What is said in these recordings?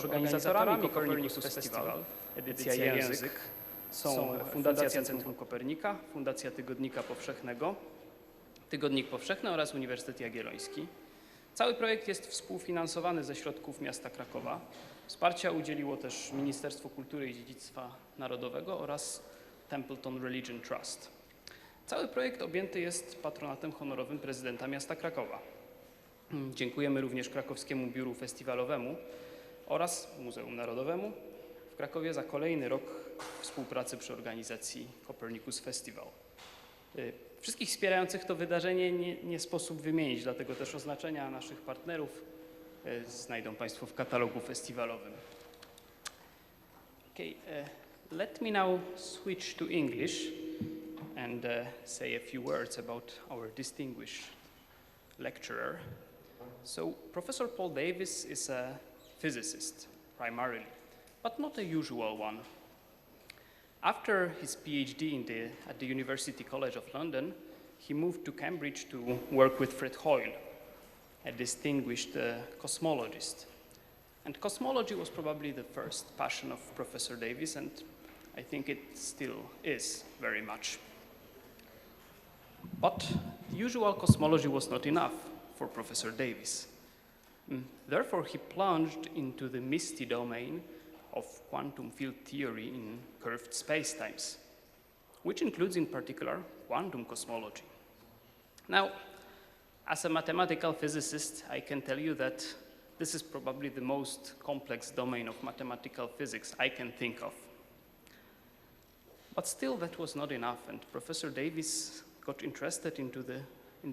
Organizatorami Copernicus Festival, edycja Język, są Fundacja Centrum Kopernika, Fundacja Tygodnika Powszechnego, Tygodnik Powszechny oraz Uniwersytet Jagielloński. Cały projekt jest współfinansowany ze środków miasta Krakowa. Wsparcia udzieliło też Ministerstwo Kultury i Dziedzictwa Narodowego oraz Templeton Religion Trust. Cały projekt objęty jest patronatem honorowym prezydenta miasta Krakowa. Dziękujemy również Krakowskiemu Biuru Festiwalowemu oraz Muzeum Narodowemu w Krakowie za kolejny rok współpracy przy organizacji Copernicus Festival. Wszystkich wspierających to wydarzenie nie sposób wymienić, dlatego też oznaczenia naszych partnerów znajdą Państwo w katalogu festiwalowym. Okay, let me now switch to English and say a few words about our distinguished lecturer. So, Professor Paul Davies is a physicist, primarily, but not a usual one. After his PhD at the University College of London, he moved to Cambridge to work with Fred Hoyle, a distinguished cosmologist. And cosmology was probably the first passion of Professor Davies, and I think it still is very much. But usual cosmology was not enough for Professor Davies. Therefore, he plunged into the misty domain of quantum field theory in curved spacetimes, which includes in particular quantum cosmology. Now, as a mathematical physicist, I can tell you that this is probably the most complex domain of mathematical physics I can think of. But still, that was not enough, and Professor Davies got interested in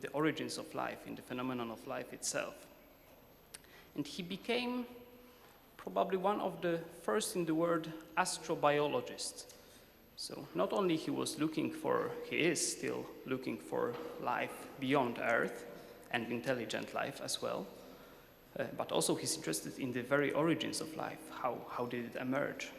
the origins of life, in the phenomenon of life itself. And he became probably one of the first in the world astrobiologists. So not only he is still looking for life beyond Earth and intelligent life as well, but also he's interested in the very origins of life. How did it emerge?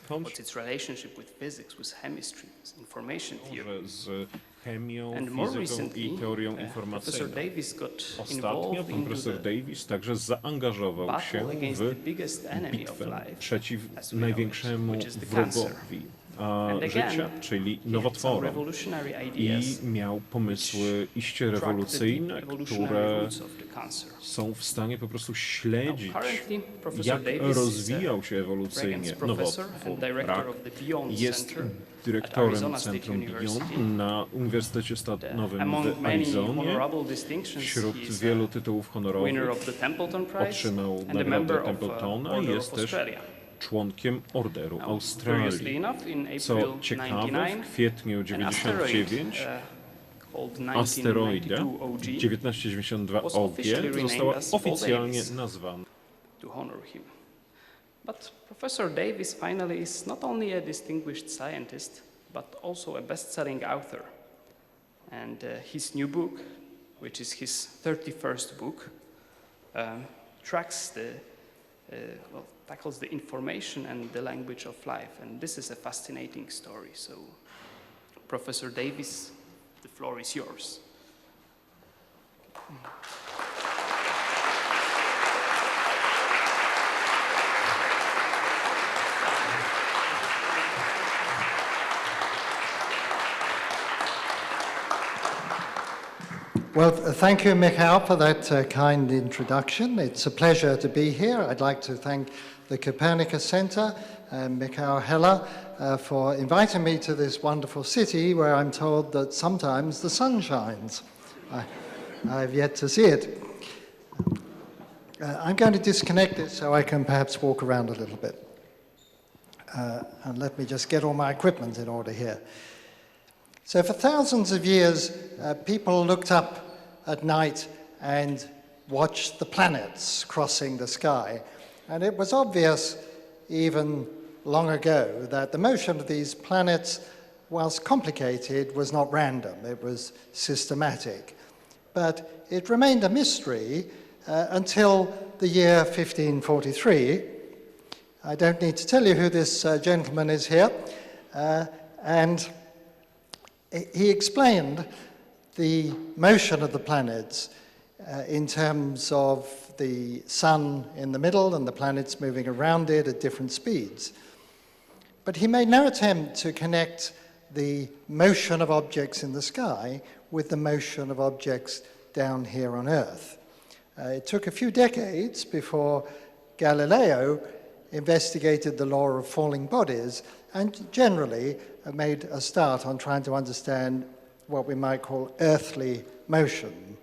What's its relationship with physics, with chemistry, with information theory? Z chemią, And more fizyką recently, i teorią Professor informacyjną. Davies got Ostatnio involved pan into profesor the Davies także zaangażował się battle against the w biggest enemy of bitwę life, przeciw as we know it, największemu which is the cancer. wrogowi And again, życia, czyli he had some nowotworom. revolutionary I ideas miał pomysły iście track the rewolucyjne, deep evolutionary które roots of the cancer. są w stanie po prostu śledzić, Currently, Professor jak Davies rozwijał się is ewolucyjnie Reagan's professor nowotwór, and director rak. of the Beyond Jest Center dyrektorem Arizona State Centrum University. Beyond na Uniwersytecie Stanowym Among w many Arizonie. honorable distinctions, Wśród he is wielu tytułów winner honorowych of the Templeton Prize otrzymał and a nagrodę member of Templetona i Order jest of też Australia. członkiem Orderu Now, Australii. curiously enough, in Co April ciekawe, 99, w kwietniu an 99 asteroida 1992 OG została oficjalnie nazwana. To honor him. But Professor Davies finally is not only a distinguished scientist, but also a best-selling author. And his new book, which is his 31st book, tackles the information and the language of life. And this is a fascinating story. So, Professor Davies, the floor is yours. Well, thank you, Michał, for that kind introduction. It's a pleasure to be here. I'd like to thank the Copernicus Center and Michał Heller for inviting me to this wonderful city where I'm told that sometimes the sun shines. I've yet to see it. I'm going to disconnect it so I can perhaps walk around a little bit. And let me just get all my equipment in order here. So for thousands of years, people looked up at night and watched the planets crossing the sky. And it was obvious even long ago that the motion of these planets, whilst complicated, was not random. It was systematic. But it remained a mystery until the year 1543. I don't need to tell you who this gentleman is here. And he explained the motion of the planets in terms of the sun in the middle and the planets moving around it at different speeds. But he made no attempt to connect the motion of objects in the sky with the motion of objects down here on Earth. It took a few decades before Galileo investigated the law of falling bodies and generally made a start on trying to understand what we might call earthly motion.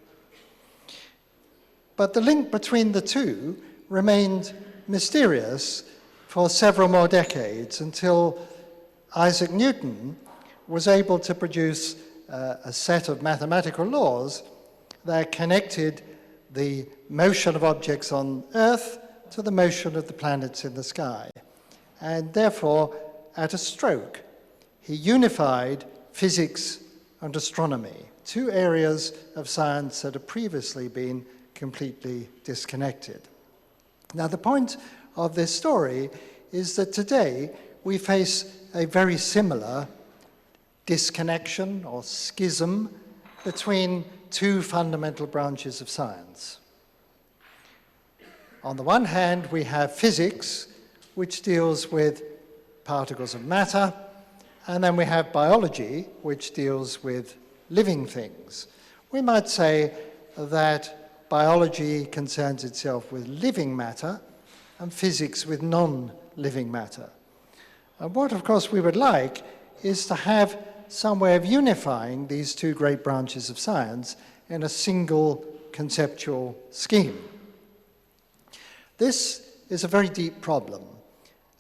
But the link between the two remained mysterious for several more decades until Isaac Newton was able to produce a set of mathematical laws that connected the motion of objects on Earth to the motion of the planets in the sky. And therefore, at a stroke, he unified physics and astronomy, two areas of science that had previously been completely disconnected. Now, the point of this story is that today we face a very similar disconnection or schism between two fundamental branches of science. On the one hand, we have physics, which deals with particles of matter, and then we have biology, which deals with living things. We might say that biology concerns itself with living matter and physics with non-living matter. And what, of course, we would like is to have some way of unifying these two great branches of science in a single conceptual scheme. This is a very deep problem,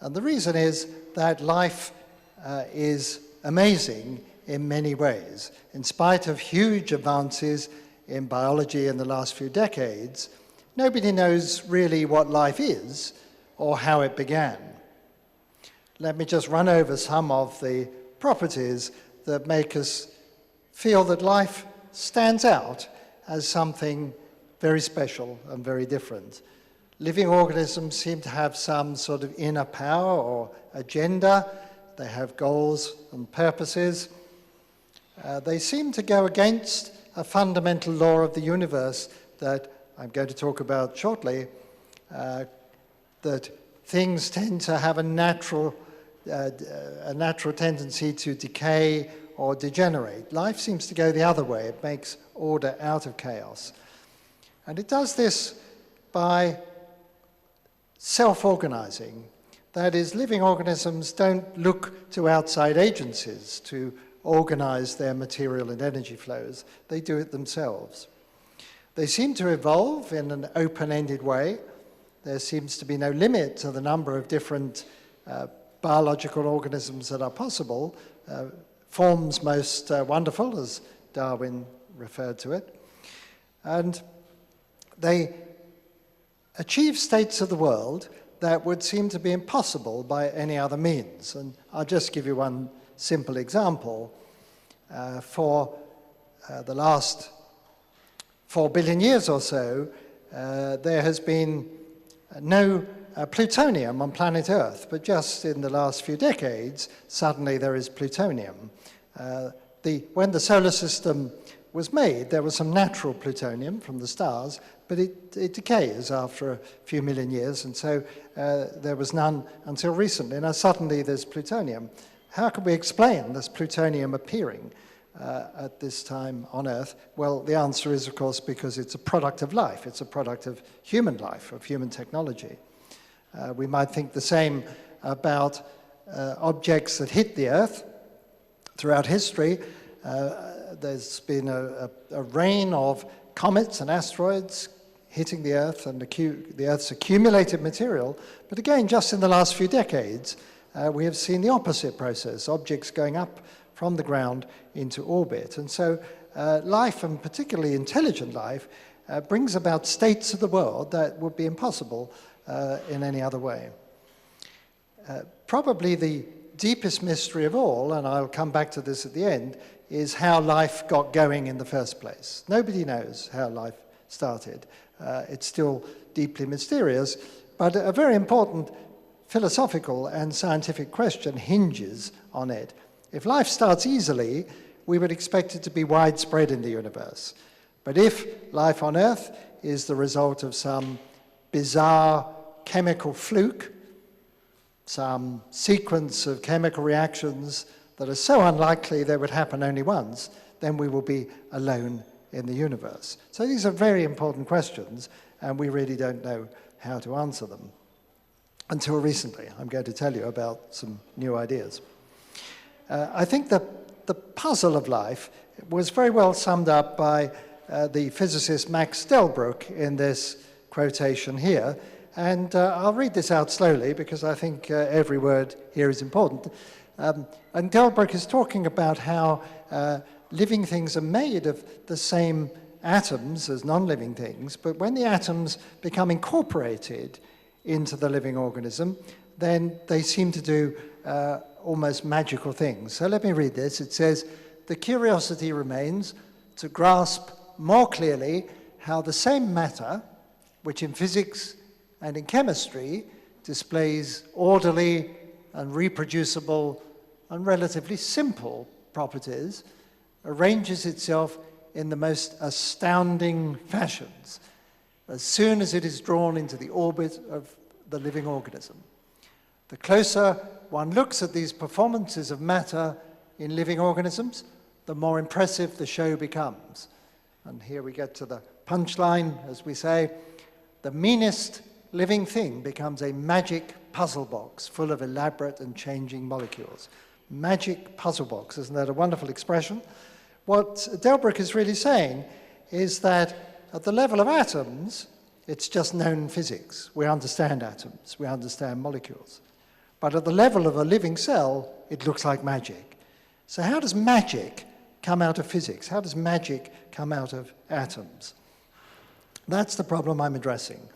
and the reason is that life is amazing in many ways. In spite of huge advances in biology in the last few decades, nobody knows really what life is or how it began. Let me just run over some of the properties that make us feel that life stands out as something very special and very different. Living organisms seem to have some sort of inner power or agenda. They have goals and purposes. They seem to go against a fundamental law of the universe that I'm going to talk about shortly, that things tend to have a natural tendency to decay or degenerate. Life seems to go the other way. It makes order out of chaos. And it does this by self-organizing. That is, living organisms don't look to outside agencies to organize their material and energy flows. They do it themselves. They seem to evolve in an open-ended way. There seems to be no limit to the number of different biological organisms that are possible. Forms most wonderful, as Darwin referred to it. And they achieve states of the world that would seem to be impossible by any other means. And I'll just give you one simple example. For the last 4 billion years or so, there has been no plutonium on planet Earth, but just in the last few decades, suddenly there is plutonium. When the solar system was made, there was some natural plutonium from the stars, but it decays after a few million years, and so there was none until recently. Now suddenly there's plutonium. How can we explain this plutonium appearing at this time on Earth? Well, the answer is, of course, because it's a product of life. It's a product of human life, of human technology. We might think the same about objects that hit the Earth. Throughout history, there's been a rain of comets and asteroids hitting the Earth and the Earth's accumulated material. But again, just in the last few decades, we have seen the opposite process, objects going up from the ground into orbit. And so life, and particularly intelligent life, brings about states of the world that would be impossible in any other way. Probably the deepest mystery of all, and I'll come back to this at the end, is how life got going in the first place. Nobody knows how life started. It's still deeply mysterious, but a very important philosophical and scientific question hinges on it. If life starts easily, we would expect it to be widespread in the universe. But if life on Earth is the result of some bizarre chemical fluke, some sequence of chemical reactions that are so unlikely they would happen only once, then we will be alone in the universe. So these are very important questions, and we really don't know how to answer them. Until recently, I'm going to tell you about some new ideas. I think that the puzzle of life was very well summed up by the physicist Max Delbruck in this quotation here. And I'll read this out slowly because I think every word here is important. And Delbruck is talking about how living things are made of the same atoms as non-living things, but when the atoms become incorporated into the living organism, then they seem to do almost magical things. So let me read this. It says, "The curiosity remains to grasp more clearly how the same matter, which in physics and in chemistry displays orderly and reproducible and relatively simple properties, arranges itself in the most astounding fashions as soon as it is drawn into the orbit of the living organism. The closer one looks at these performances of matter in living organisms, the more impressive the show becomes." And here we get to the punchline, as we say, "The meanest living thing becomes a magic puzzle box full of elaborate and changing molecules." Magic puzzle box, isn't that a wonderful expression? What Delbruck is really saying is that at the level of atoms, it's just known physics. We understand atoms, we understand molecules. But at the level of a living cell, it looks like magic. So how does magic come out of physics? How does magic come out of atoms? That's the problem I'm addressing.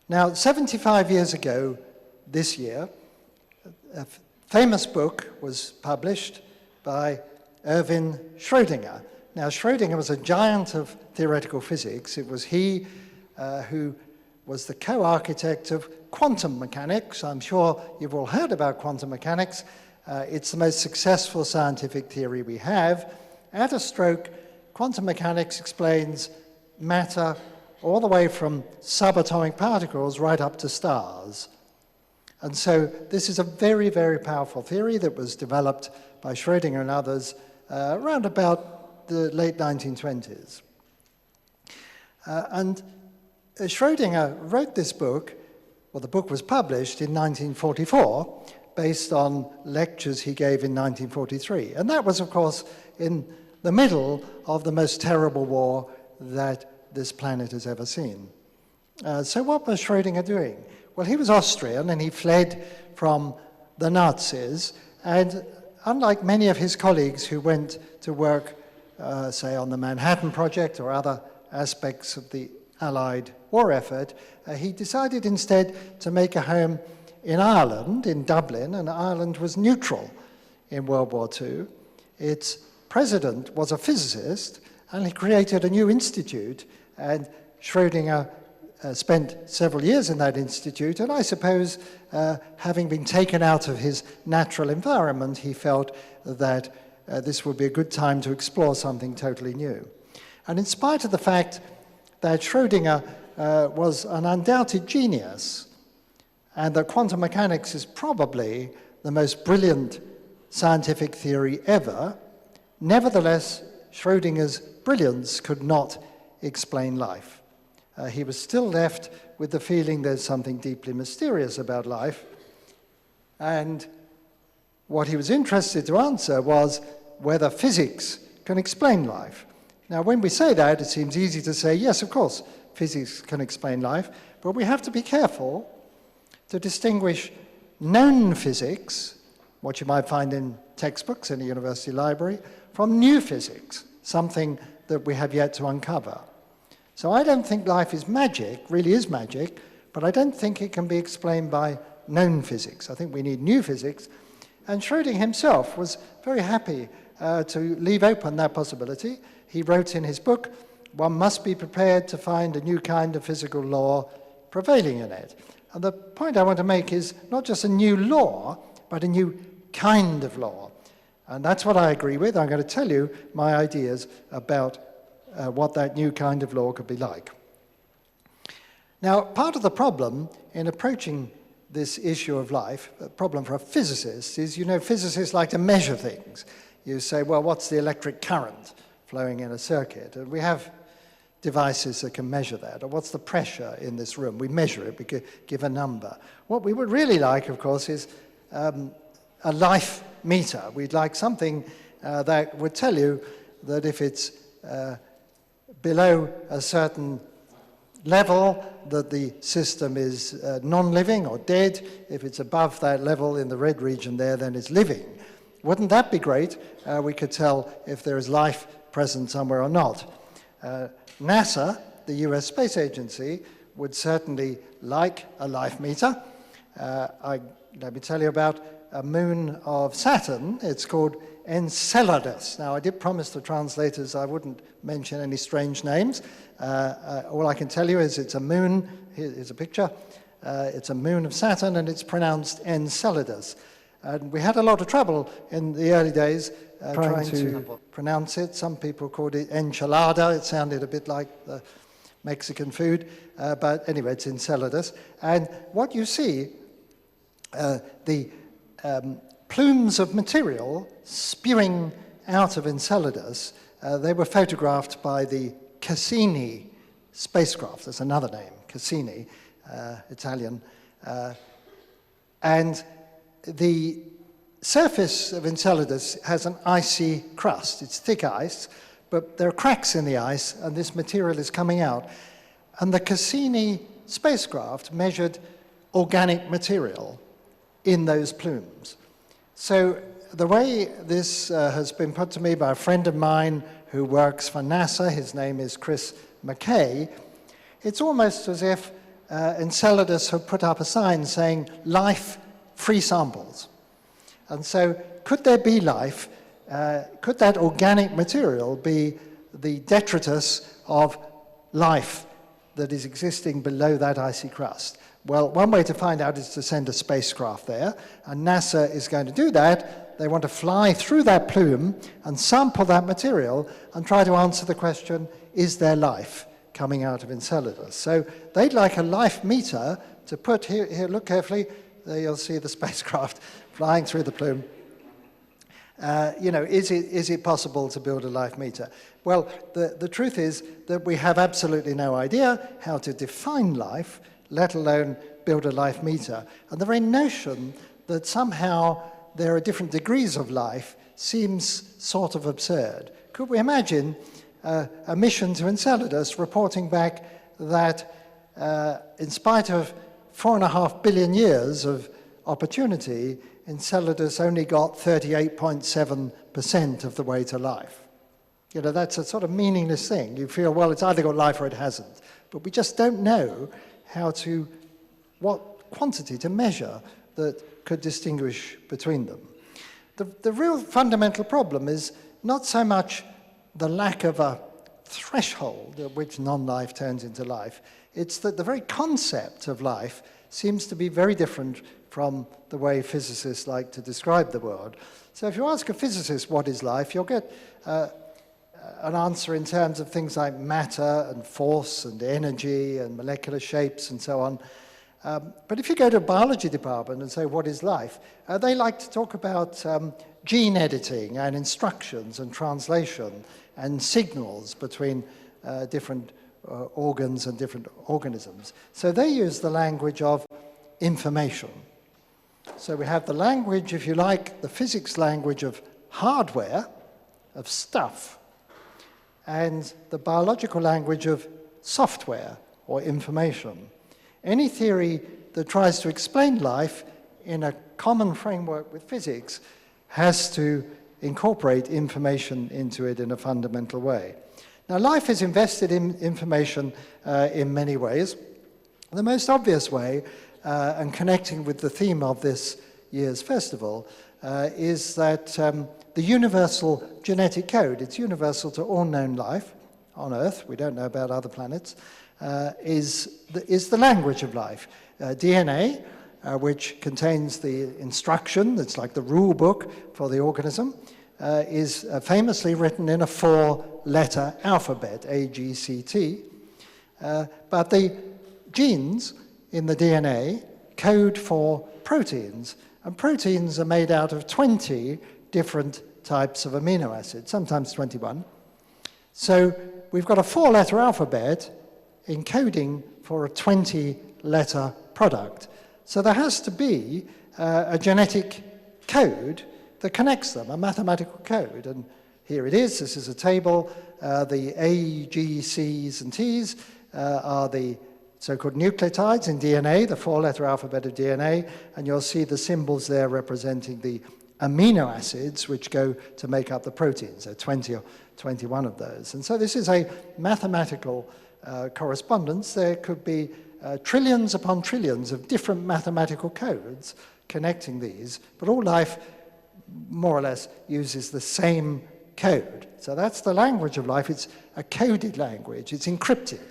Now, 75 years ago this year, a famous book was published by Erwin Schrödinger. Now, Schrödinger was a giant of theoretical physics. It was he who was the co-architect of quantum mechanics. I'm sure you've all heard about quantum mechanics. It's the most successful scientific theory we have. At a stroke, quantum mechanics explains matter all the way from subatomic particles right up to stars. And so this is a very, very powerful theory that was developed by Schrödinger and others around about the late 1920s. And Schrödinger wrote this book, well, the book was published in 1944, based on lectures he gave in 1943. And that was, of course, in the middle of the most terrible war that this planet has ever seen. So what was Schrödinger doing? Well, he was Austrian, and he fled from the Nazis. And unlike many of his colleagues who went to work, say, on the Manhattan Project or other aspects of the Allied war effort, he decided instead to make a home in Ireland, in Dublin, and Ireland was neutral in World War II. Its president was a physicist, and he created a new institute, and Schrödinger spent several years in that institute, and I suppose, having been taken out of his natural environment, he felt that this would be a good time to explore something totally new. And in spite of the fact that Schrödinger was an undoubted genius, and that quantum mechanics is probably the most brilliant scientific theory ever, nevertheless, Schrödinger's brilliance could not explain life. He was still left with the feeling there's something deeply mysterious about life, and what he was interested to answer was whether physics can explain life. Now, when we say that, it seems easy to say, yes, of course, physics can explain life, but we have to be careful to distinguish known physics, what you might find in textbooks in a university library, from new physics, something that we have yet to uncover. So I don't think life is magic, really is magic, but I don't think it can be explained by known physics. I think we need new physics. And Schrödinger himself was very happy to leave open that possibility. He wrote in his book, "One must be prepared to find a new kind of physical law prevailing in it." And the point I want to make is not just a new law, but a new kind of law. And that's what I agree with. I'm going to tell you my ideas about what that new kind of law could be like. Now, part of the problem in approaching this issue of life, a problem for a physicist, is, you know, physicists like to measure things. You say, well, what's the electric current flowing in a circuit? And we have devices that can measure that. Or what's the pressure in this room? We measure it, we give a number. What we would really like, of course, is a life meter. We'd like something that would tell you that if it's below a certain level, that the system is non-living or dead. If it's above that level in the red region there, then it's living. Wouldn't that be great? We could tell if there is life present somewhere or not. NASA, the US Space Agency, would certainly like a life meter. Let me tell you about a moon of Saturn. It's called Enceladus. Now, I did promise the translators I wouldn't mention any strange names. All I can tell you is it's a moon. Here's a picture. It's a moon of Saturn, and it's pronounced Enceladus. And we had a lot of trouble in the early days trying to pronounce it. Some people called it enchilada. It sounded a bit like the Mexican food. But anyway, it's Enceladus. And what you see, the plumes of material spewing out of Enceladus, they were photographed by the Cassini spacecraft. There's another name, Cassini, Italian. And the surface of Enceladus has an icy crust. It's thick ice, but there are cracks in the ice, and this material is coming out. And the Cassini spacecraft measured organic material in those plumes. So the way this has been put to me by a friend of mine who works for NASA, his name is Chris McKay, it's almost as if Enceladus had put up a sign saying, life, free samples. And so could there be life? Could that organic material be the detritus of life that is existing below that icy crust? Well, one way to find out is to send a spacecraft there, and NASA is going to do that. They want to fly through that plume and sample that material and try to answer the question, is there life coming out of Enceladus? So they'd like a life meter to put, here, look carefully, there you'll see the spacecraft flying through the plume. You know, is it possible to build a life meter? Well, the truth is that we have absolutely no idea how to define life, let alone build a life meter. And the very notion that somehow there are different degrees of life seems sort of absurd. Could we imagine a mission to Enceladus reporting back that in spite of 4.5 billion years of opportunity, Enceladus only got 38.7% of the way to life? You know, that's a sort of meaningless thing. You feel, well, it's either got life or it hasn't. But we just don't know what quantity to measure that could distinguish between them. The real fundamental problem is not so much the lack of a threshold at which non-life turns into life, it's that the very concept of life seems to be very different from the way physicists like to describe the world. So if you ask a physicist what is life, you'll get an answer in terms of things like matter and force and energy and molecular shapes and so on. But if you go to a biology department and say, what is life? They like to talk about gene editing and instructions and translation and signals between different organs and different organisms. So they use the language of information. So we have the language, if you like, the physics language of hardware, of stuff, and the biological language of software or information. Any theory that tries to explain life in a common framework with physics has to incorporate information into it in a fundamental way. Now, life is invested in information in many ways. The most obvious way, and connecting with the theme of this year's festival, is that the universal genetic code, it's universal to all known life on Earth, we don't know about other planets, is the language of life. DNA, which contains the instruction, that's like the rule book for the organism, is famously written in a 4-letter alphabet, A, G, C, T. But the genes in the DNA code for proteins, and proteins are made out of 20 different types of amino acids, sometimes 21. So we've got a 4-letter alphabet encoding for a 20-letter product. So there has to be a genetic code that connects them, a mathematical code. And here it is. This is a table. The A, G, C's, and T's are the so-called nucleotides in DNA, the 4-letter alphabet of DNA, and you'll see the symbols there representing the amino acids which go to make up the proteins. There are 20 or 21 of those. And so this is a mathematical correspondence. There could be trillions upon trillions of different mathematical codes connecting these, but all life more or less uses the same code. So that's the language of life. It's a coded language. It's encrypted.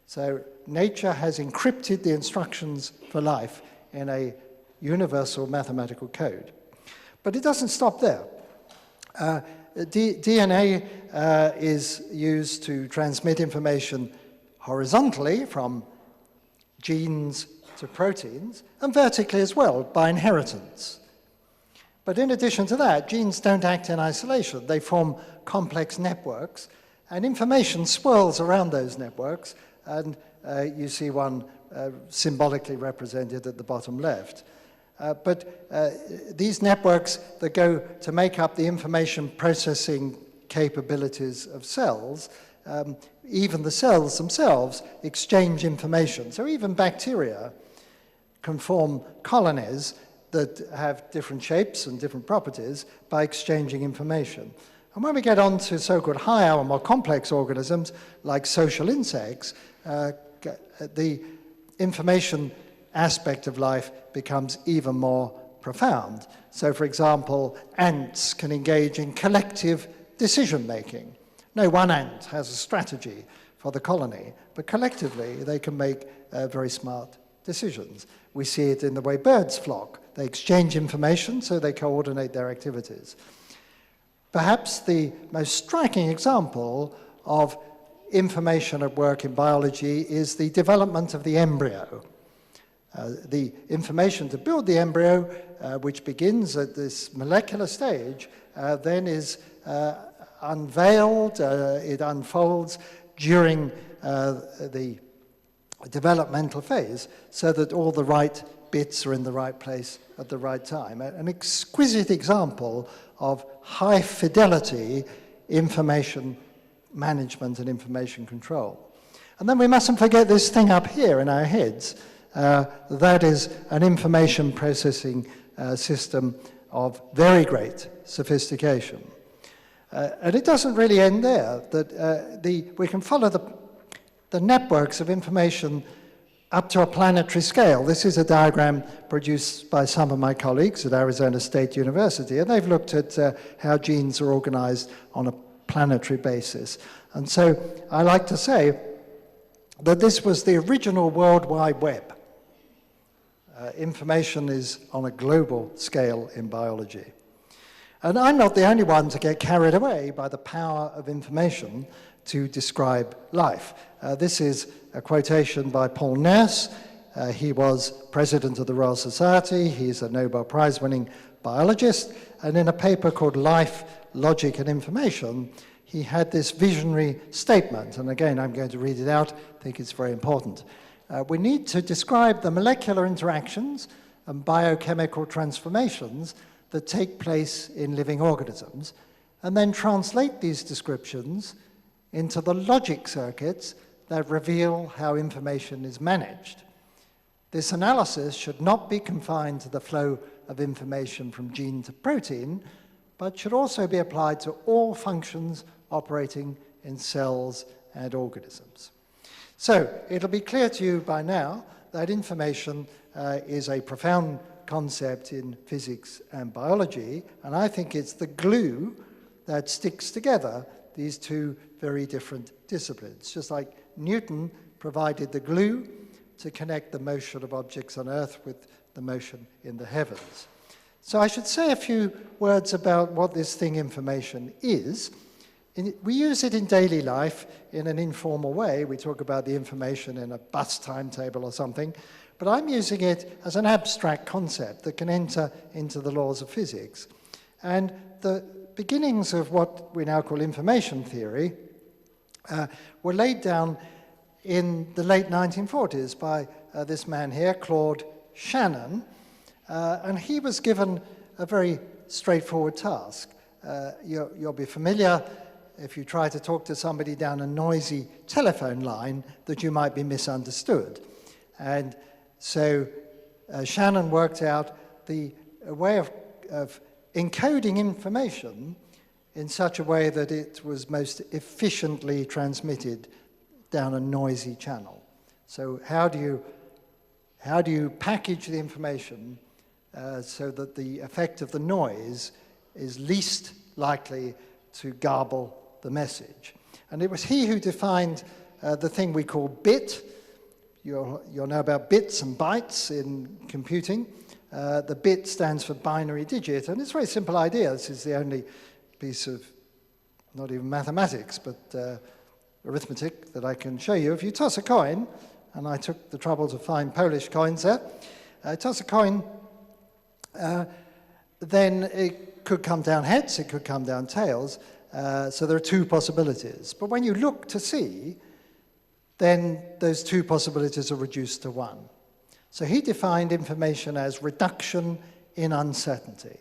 So nature has encrypted the instructions for life in a universal mathematical code. But it doesn't stop there. DNA is used to transmit information horizontally from genes to proteins, and vertically as well, by inheritance. But in addition to that, genes don't act in isolation. They form complex networks, and information swirls around those networks, and you see one symbolically represented at the bottom left. But these networks that go to make up the information processing capabilities of cells, even the cells themselves exchange information. So even bacteria can form colonies that have different shapes and different properties by exchanging information. And when we get on to so-called higher or more complex organisms, like social insects, the information aspect of life becomes even more profound. So, for example, ants can engage in collective decision-making. No one ant has a strategy for the colony, but collectively they can make very smart decisions. We see it in the way birds flock. They exchange information, so they coordinate their activities. Perhaps the most striking example of information at work in biology is the development of the embryo. The information to build the embryo, which begins at this molecular stage, then is unveiled, it unfolds during the developmental phase, so that all the right bits are in the right place at the right time. An exquisite example of high fidelity information management and information control. And then we mustn't forget this thing up here in our heads. That is an information processing system of very great sophistication. And it doesn't really end there. That we can follow the networks of information up to a planetary scale. This is a diagram produced by some of my colleagues at Arizona State University, and they've looked at how genes are organized on a planetary basis. And so I like to say that this was the original World Wide Web. Information is on a global scale in biology. And I'm not the only one to get carried away by the power of information to describe life. This is a quotation by Paul Davies. He was president of the Royal Society. He's a Nobel Prize-winning biologist. And in a paper called Life, Logic and Information, he had this visionary statement. And again, I'm going to read it out. I think it's very important. We need to describe the molecular interactions and biochemical transformations that take place in living organisms, and then translate these descriptions into the logic circuits that reveal how information is managed. This analysis should not be confined to the flow of information from gene to protein, but should also be applied to all functions operating in cells and organisms. So it'll be clear to you by now that information is a profound concept in physics and biology, and I think it's the glue that sticks together these two very different disciplines. Just like Newton provided the glue to connect the motion of objects on Earth with the motion in the heavens. So I should say a few words about what this thing information is. We use it in daily life in an informal way. We talk about the information in a bus timetable or something, but I'm using it as an abstract concept that can enter into the laws of physics. And the beginnings of what we now call information theory were laid down in the late 1940s by this man here, Claude Shannon, and he was given a very straightforward task. You'll be familiar if you try to talk to somebody down a noisy telephone line that you might be misunderstood. And so Shannon worked out a way of encoding information in such a way that it was most efficiently transmitted down a noisy channel. So how do you package the information so that the effect of the noise is least likely to garble the message? And it was he who defined the thing we call bit. You'll know about bits and bytes in computing. The bit stands for binary digit, and it's a very simple idea. This is the only piece of, not even mathematics, but arithmetic that I can show you. If you toss a coin, and I took the trouble to find Polish coins there, toss a coin, then it could come down heads, it could come down tails, so there are two possibilities. But when you look to see, then those two possibilities are reduced to one. So he defined information as reduction in uncertainty,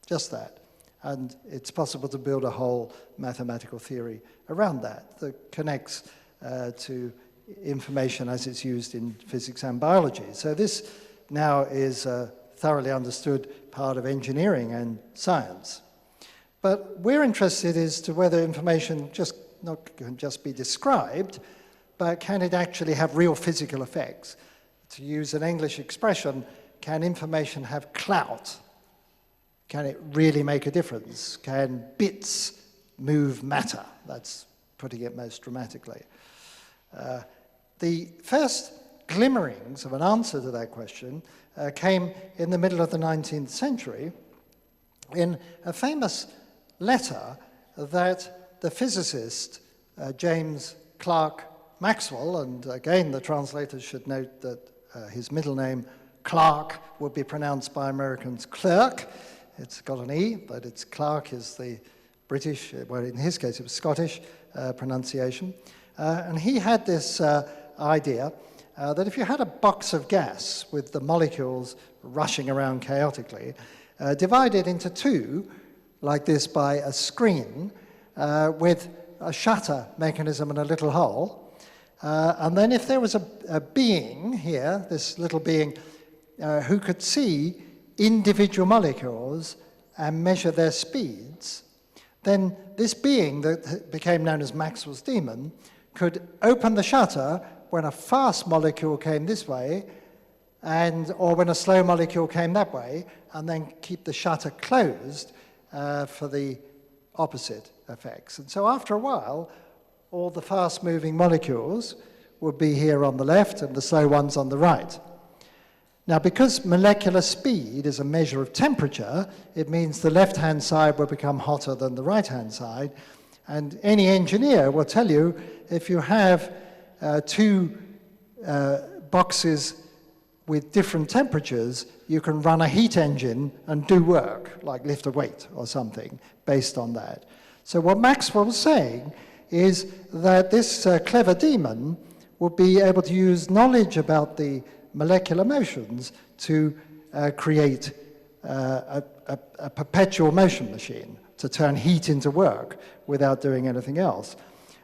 just that. And it's possible to build a whole mathematical theory around that connects to information as it's used in physics and biology. So this now is a thoroughly understood part of engineering and science. But we're interested as to whether information can just be described, but can it actually have real physical effects? To use an English expression, can information have clout? Can it really make a difference? Can bits move matter? That's putting it most dramatically. The first glimmerings of an answer to that question came in the middle of the 19th century in a famous letter that the physicist James Clerk Maxwell, and again the translators should note that his middle name, Clark, would be pronounced by Americans Clerk. It's got an E, but it's Clark is the British, well in his case it was Scottish pronunciation. And he had this idea that if you had a box of gas with the molecules rushing around chaotically, divided into two, like this by a screen, with a shutter mechanism and a little hole, and then if there was a being here, this little being, who could see individual molecules and measure their speeds, then this being that became known as Maxwell's demon could open the shutter when a fast molecule came this way, or when a slow molecule came that way, and then keep the shutter closed for the opposite effects. And so after a while, all the fast-moving molecules would be here on the left and the slow ones on the right. Now, because molecular speed is a measure of temperature, it means the left-hand side will become hotter than the right-hand side. And any engineer will tell you if you have two boxes with different temperatures, you can run a heat engine and do work, like lift a weight or something, based on that. So what Maxwell was saying is that this clever demon would be able to use knowledge about the molecular motions to create a perpetual motion machine, to turn heat into work without doing anything else.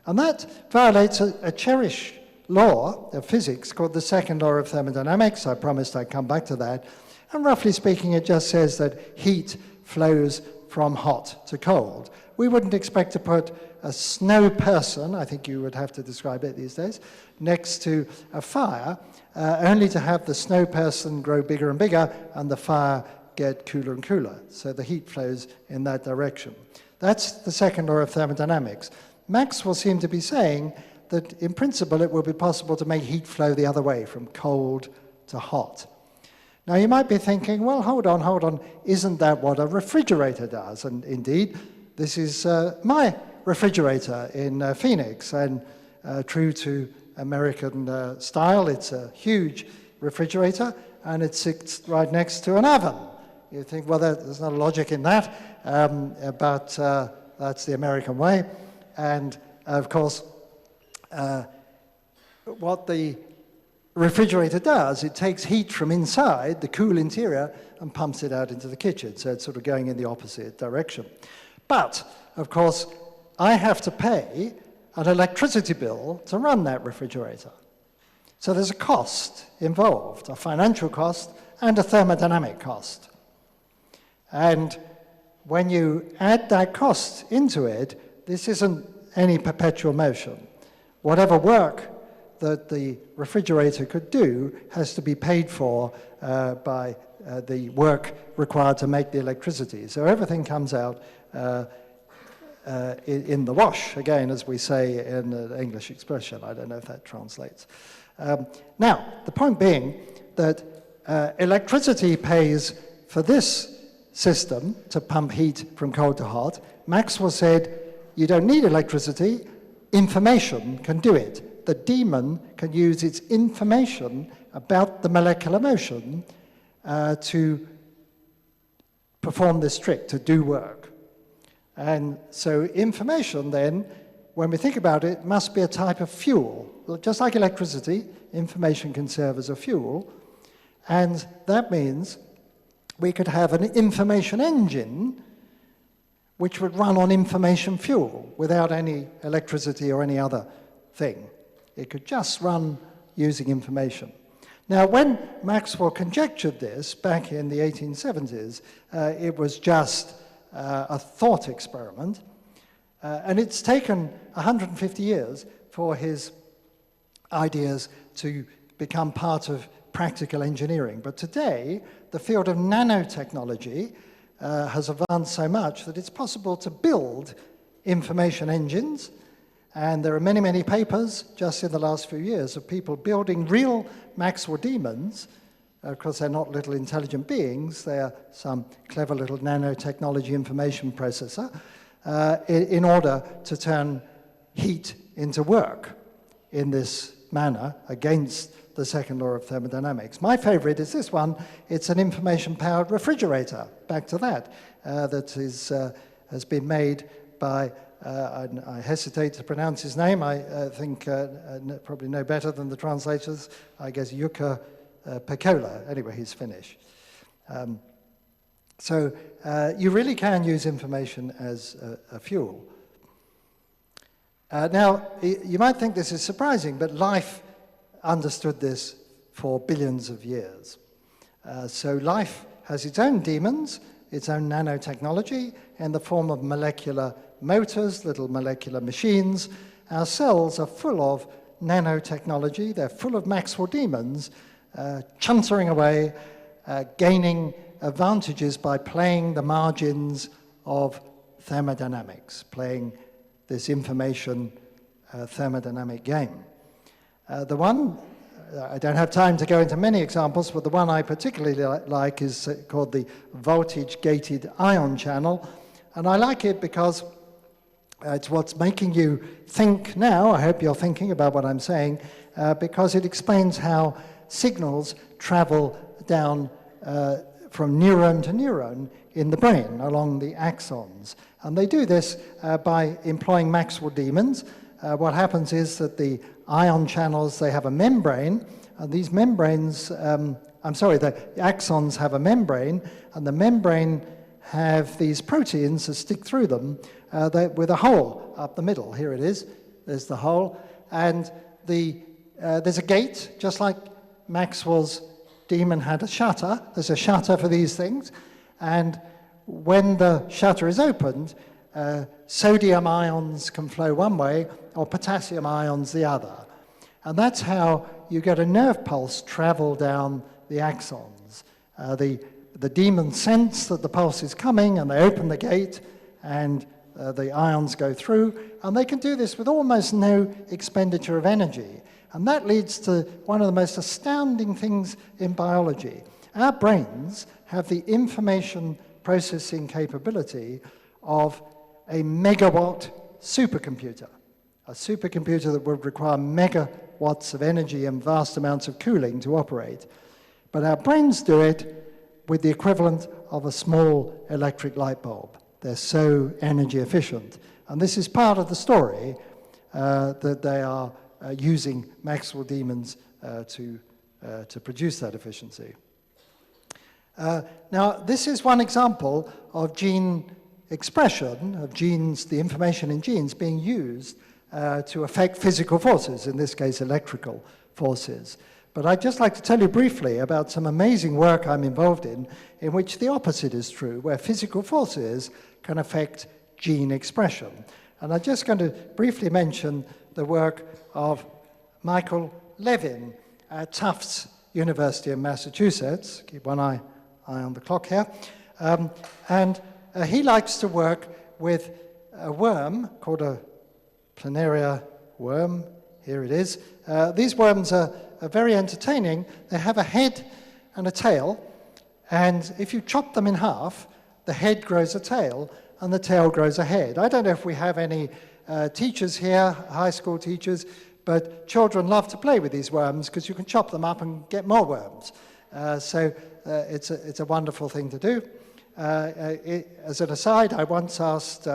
And that violates a cherished law of physics called the second law of thermodynamics. I promised I'd come back to that. And roughly speaking, it just says that heat flows from hot to cold. We wouldn't expect to put a snow person, I think you would have to describe it these days, next to a fire, only to have the snow person grow bigger and bigger and the fire get cooler and cooler. So the heat flows in that direction. That's the second law of thermodynamics. Maxwell seemed to be saying that in principle it will be possible to make heat flow the other way, from cold to hot. Now you might be thinking, well, hold on, isn't that what a refrigerator does? And indeed, this is my refrigerator in Phoenix, and true to American style, it's a huge refrigerator, and it sits right next to an oven. You think, well, there's no logic in that, but that's the American way. And of course, what the refrigerator does, it takes heat from inside, the cool interior, and pumps it out into the kitchen. So it's sort of going in the opposite direction. But, of course, I have to pay an electricity bill to run that refrigerator. So there's a cost involved, a financial cost and a thermodynamic cost. And when you add that cost into it, this isn't any perpetual motion. Whatever work that the refrigerator could do has to be paid for by the work required to make the electricity. So everything comes out in the wash, again, as we say in an English expression. I don't know if that translates. Now, the point being that electricity pays for this system to pump heat from cold to hot. Maxwell said, you don't need electricity, information can do it. The demon can use its information about the molecular motion to perform this trick, to do work. And so information then, when we think about it, must be a type of fuel. Just like electricity, information can serve as a fuel. And that means we could have an information engine which would run on information fuel without any electricity or any other thing. It could just run using information. Now, when Maxwell conjectured this back in the 1870s, it was just a thought experiment. And it's taken 150 years for his ideas to become part of practical engineering. But today, the field of nanotechnology has advanced so much that it's possible to build information engines. And there are many, many papers just in the last few years of people building real Maxwell demons. Of course, they're not little intelligent beings. They're some clever little nanotechnology information processor in order to turn heat into work in this manner against the second law of thermodynamics. My favorite is this one. It's an information-powered refrigerator. Back to that. That has been made by, I hesitate to pronounce his name. I think probably no better than the translators. I guess Jukka Pekkola. Anyway, he's Finnish. So you really can use information as a fuel. Now, you might think this is surprising, but life understood this for billions of years. So life has its own demons, its own nanotechnology in the form of molecular motors, little molecular machines. Our cells are full of nanotechnology. They're full of Maxwell demons, chuntering away, gaining advantages by playing the margins of thermodynamics, playing this information thermodynamic game. The one, I don't have time to go into many examples, but the one I particularly like is called the voltage-gated ion channel. And I like it because it's what's making you think now. I hope you're thinking about what I'm saying, because it explains how signals travel down from neuron to neuron in the brain along the axons. And they do this by employing Maxwell demons. What happens is that the ion channels, they have a membrane, and these membranes, the axons have a membrane, and the membrane have these proteins that stick through them with a hole up the middle. Here it is. There's the hole. And there's a gate, just like Maxwell's demon had a shutter. There's a shutter for these things. And when the shutter is opened, sodium ions can flow one way or potassium ions the other. And that's how you get a nerve pulse travel down the axons. The demons sense that the pulse is coming, and they open the gate, and the ions go through. And they can do this with almost no expenditure of energy. And that leads to one of the most astounding things in biology. Our brains have the information processing capability of a megawatt supercomputer, a supercomputer that would require megawatts of energy and vast amounts of cooling to operate. But our brains do it with the equivalent of a small electric light bulb. They're so energy efficient. And this is part of the story that they are using Maxwell demons to produce that efficiency. Now, this is one example of gene expression, of genes, the information in genes being used to affect physical forces, in this case electrical forces. But I'd just like to tell you briefly about some amazing work I'm involved in which the opposite is true, where physical forces can affect gene expression. And I'm just going to briefly mention the work of Michael Levin at Tufts University in Massachusetts. Keep one eye on the clock here. He likes to work with a worm called a planaria worm. Here it is. These worms are very entertaining. They have a head and a tail, and if you chop them in half, the head grows a tail, and the tail grows a head. I don't know if we have any teachers here, high school teachers, but children love to play with these worms because you can chop them up and get more worms. So it's a wonderful thing to do. As an aside, I once asked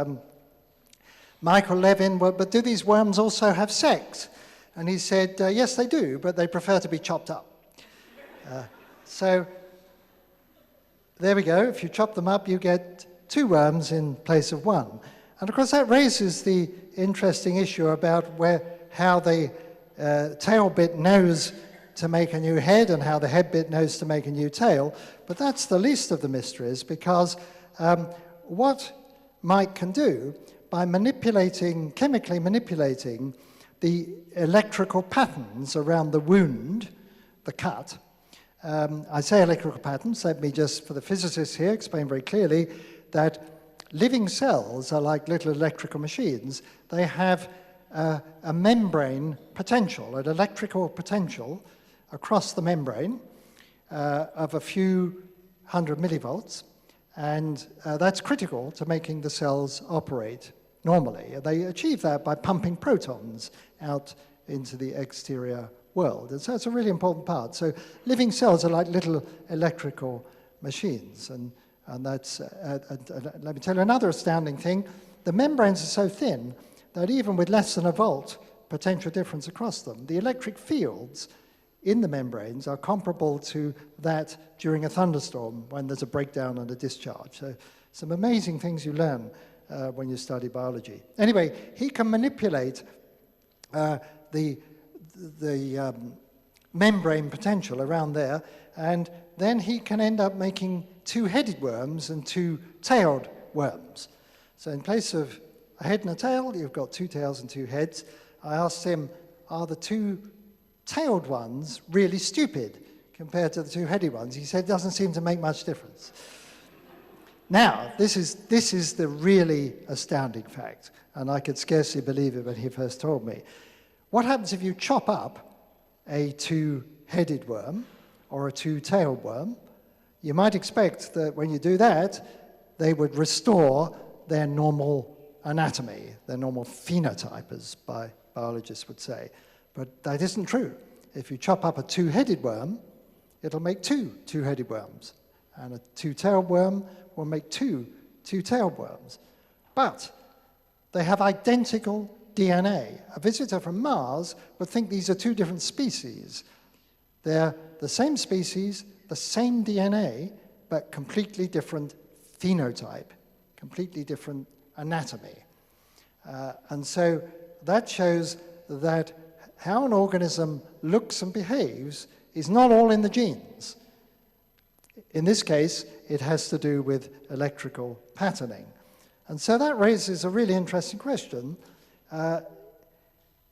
Michael Levin, well, but do these worms also have sex? And he said, yes, they do, but they prefer to be chopped up. So there we go. If you chop them up, you get 2 worms in place of 1. And of course, that raises the interesting issue about how the tail bit knows to make a new head and how the head bit knows to make a new tail. But that's the least of the mysteries, because what Mike can do by chemically manipulating the electrical patterns around the wound, the cut. I say electrical patterns, let me just, for the physicists here, explain very clearly that living cells are like little electrical machines. They have a membrane potential, an electrical potential across the membrane of a few hundred millivolts, and that's critical to making the cells operate normally. They achieve that by pumping protons out into the exterior world. And so it's a really important part. So living cells are like little electrical machines. And that's, let me tell you another astounding thing. The membranes are so thin that even with less than a volt potential difference across them, the electric fields in the membranes are comparable to that during a thunderstorm when there's a breakdown and a discharge. So some amazing things you learn when you study biology. Anyway, he can manipulate the membrane potential around there, and then he can end up making 2-headed worms and 2-tailed worms. So in place of a head and a tail, you've got 2 tails and 2 heads. I asked him, are the 2-tailed ones really stupid compared to the 2-headed ones? He said, it doesn't seem to make much difference. Now, this is the really astounding fact, and I could scarcely believe it when he first told me. What happens if you chop up a 2-headed worm or a 2-tailed worm? You might expect that when you do that, they would restore their normal anatomy, their normal phenotype, as biologists would say. But that isn't true. If you chop up a 2-headed worm, it'll make 2-headed worms, and a 2-tailed worm will make 2-tailed worms. But they have identical DNA. A visitor from Mars would think these are 2 different species. They're the same species, the same DNA, but completely different phenotype, completely different anatomy. And so that shows that how an organism looks and behaves is not all in the genes. In this case, it has to do with electrical patterning. And so that raises a really interesting question.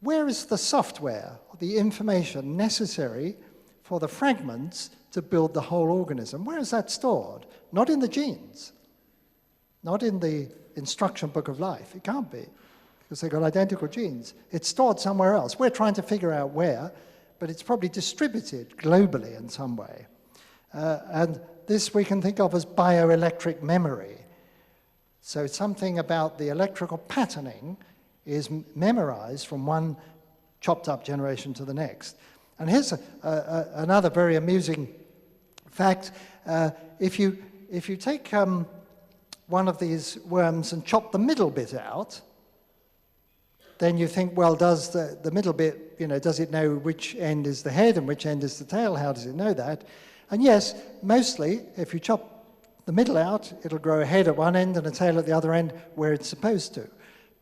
Where is the software, the information necessary for the fragments to build the whole organism? Where is that stored? Not in the genes, not in the instruction book of life. It can't be, because they've got identical genes. It's stored somewhere else. We're trying to figure out where, but it's probably distributed globally in some way. And this we can think of as bioelectric memory. So something about the electrical patterning is memorized from one chopped up generation to the next. And here's another very amusing fact. If you take one of these worms and chop the middle bit out, then you think, well, does the middle bit, does it know which end is the head and which end is the tail? How does it know that? And yes, mostly, if you chop the middle out, it'll grow a head at one end and a tail at the other end where it's supposed to.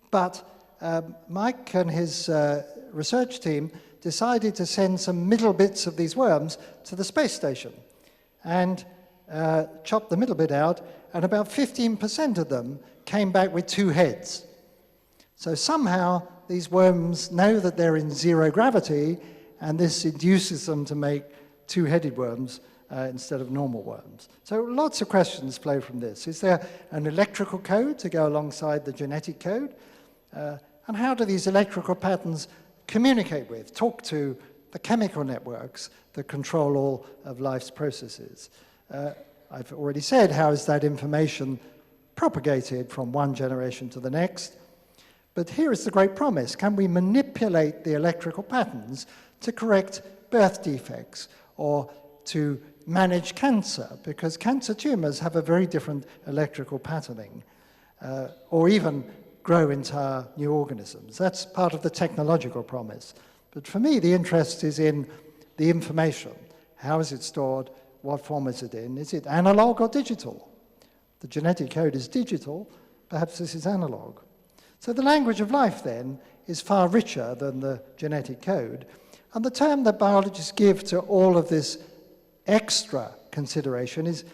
But Mike and his research team decided to send some middle bits of these worms to the space station and chop the middle bit out, and about 15% of them came back with two heads. So somehow these worms know that they're in zero gravity, and this induces them to make two-headed worms instead of normal worms. So lots of questions flow from this. Is there an electrical code to go alongside the genetic code? And how do these electrical patterns communicate with, talk to the chemical networks that control all of life's processes? I've already said, how is that information propagated from one generation to the next? But here is the great promise. Can we manipulate the electrical patterns to correct birth defects or to manage cancer? Because cancer tumors have a very different electrical patterning, or even grow entire new organisms. That's part of the technological promise. But for me, the interest is in the information. How is it stored? What form is it in? Is it analog or digital? The genetic code is digital. Perhaps this is analog. So the language of life, then, is far richer than the genetic code. And the term that biologists give to all of this extra consideration is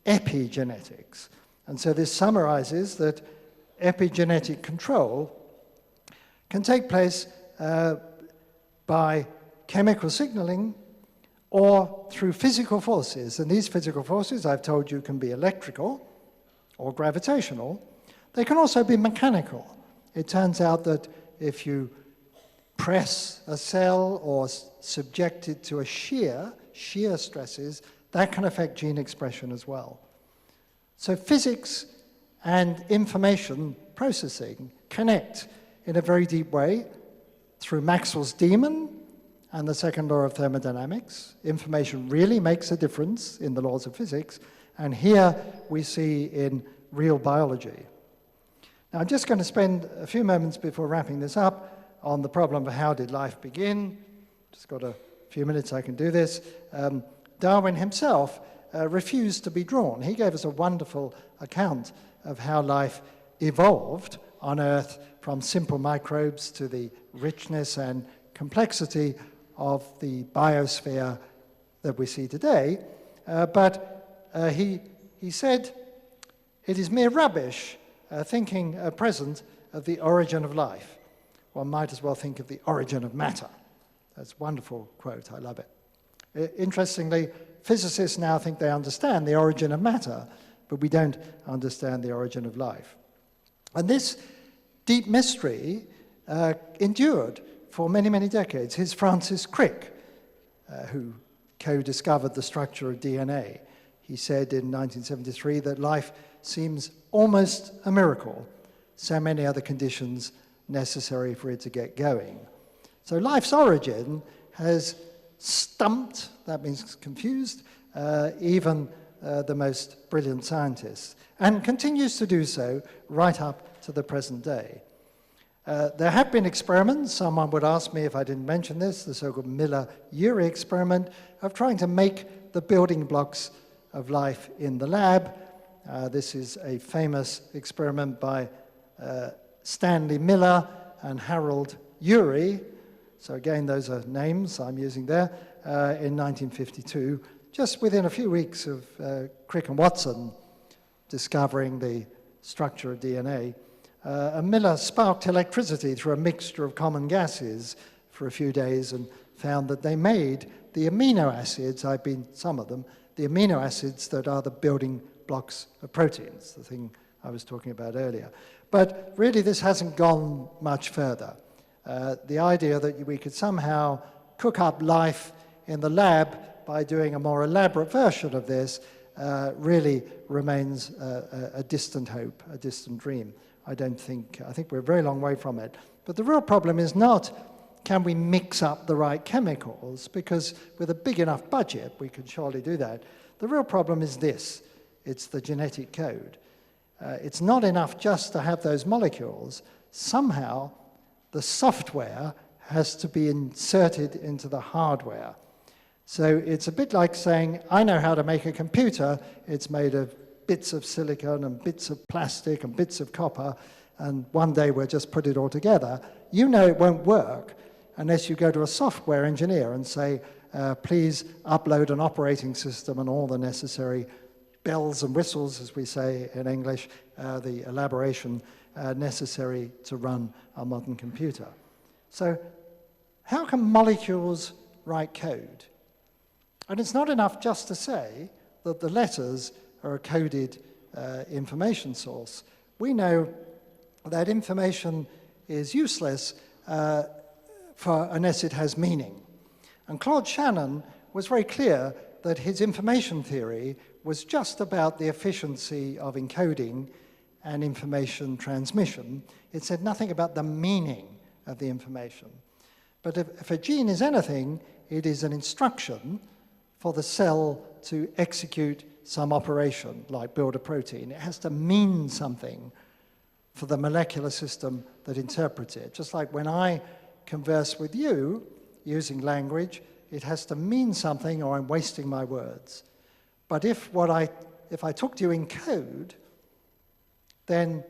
epigenetics. And so this summarizes that epigenetic control can take place by chemical signaling or through physical forces. And these physical forces, I've told you, can be electrical or gravitational. They can also be mechanical. It turns out that if you press a cell or subject it to a shear stresses, that can affect gene expression as well. So physics and information processing connect in a very deep way through Maxwell's demon and the second law of thermodynamics. Information really makes a difference in the laws of physics, and here we see in real biology. Now, I'm just going to spend a few moments before wrapping this up on the problem of how did life begin. Just got a few minutes, I can do this. Darwin himself refused to be drawn. He gave us a wonderful account of how life evolved on Earth from simple microbes to the richness and complexity of the biosphere that we see today. But he said, it is mere rubbish thinking at present of the origin of life. One might as well think of the origin of matter. That's a wonderful quote, I love it. Interestingly, physicists now think they understand the origin of matter, but we don't understand the origin of life. And this deep mystery endured for many, many decades. Here's Francis Crick, who co-discovered the structure of DNA. He said in 1973 that life seems almost a miracle, so many other conditions necessary for it to get going. So life's origin has stumped, that means confused, even the most brilliant scientists, and continues to do so right up to the present day. There have been experiments, someone would ask me if I didn't mention this, the so-called Miller-Urey experiment of trying to make the building blocks of life in the lab. This is a famous experiment by Stanley Miller and Harold Urey. So again, those are names I'm using there, in 1952, just within a few weeks of Crick and Watson discovering the structure of DNA. And Miller sparked electricity through a mixture of common gases for a few days and found that they made the amino acids, some of them, the amino acids that are the building blocks of proteins, the thing I was talking about earlier. But really, this hasn't gone much further. The idea that we could somehow cook up life in the lab by doing a more elaborate version of this really remains a distant hope, a distant dream. I think we're a very long way from it. But the real problem is not, can we mix up the right chemicals? Because with a big enough budget, we can surely do that. The real problem is this. It's the genetic code. It's not enough just to have those molecules. Somehow, the software has to be inserted into the hardware. So it's a bit like saying, I know how to make a computer. It's made of bits of silicon and bits of plastic and bits of copper, and one day we'll just put it all together. You know it won't work unless you go to a software engineer and say, please upload an operating system and all the necessary bells and whistles, as we say in English, the elaboration necessary to run a modern computer. So how can molecules write code? And it's not enough just to say that the letters are a coded information source. We know that information is useless unless it has meaning. And Claude Shannon was very clear that his information theory was just about the efficiency of encoding and information transmission. It said nothing about the meaning of the information. But if a gene is anything, it is an instruction for the cell to execute some operation, like build a protein. It has to mean something for the molecular system that interprets it. Just like when I converse with you using language, it has to mean something or I'm wasting my words. But if I talk to you in code, then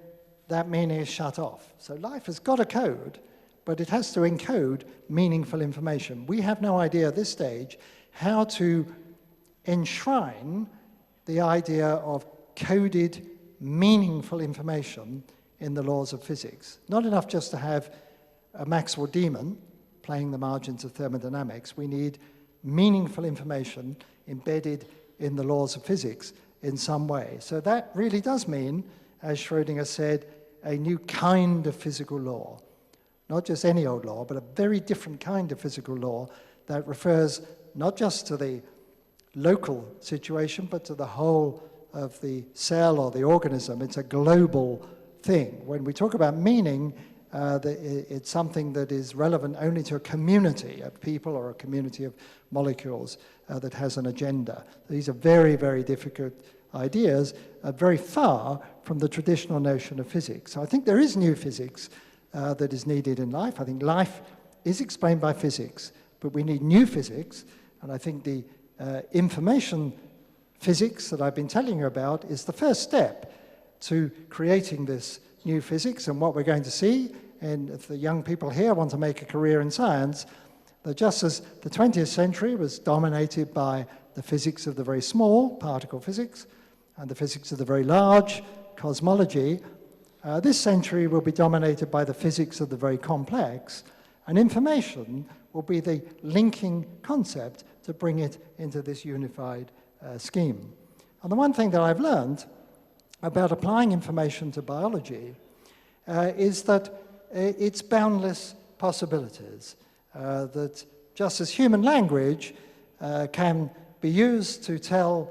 that meaning is shut off. So life has got a code, but it has to encode meaningful information. We have no idea at this stage how to enshrine the idea of coded, meaningful information in the laws of physics. Not enough just to have a Maxwell demon playing the margins of thermodynamics. We need meaningful information embedded in the laws of physics in some way. So that really does mean, as Schrödinger said, a new kind of physical law. Not just any old law, but a very different kind of physical law that refers not just to the local situation, but to the whole of the cell or the organism. It's a global thing. When we talk about meaning, it's something that is relevant only to a community of people or a community of molecules that has an agenda. These are very, very difficult ideas, very far from the traditional notion of physics. So I think there is new physics that is needed in life. I think life is explained by physics, but we need new physics, and I think the information physics that I've been telling you about is the first step to creating this new physics. And what we're going to see, and if the young people here want to make a career in science, that just as the 20th century was dominated by the physics of the very small, particle physics, and the physics of the very large, cosmology, this century will be dominated by the physics of the very complex, and information will be the linking concept to bring it into this unified scheme. And the one thing that I've learned about applying information to biology is that it's boundless possibilities. That just as human language can be used to tell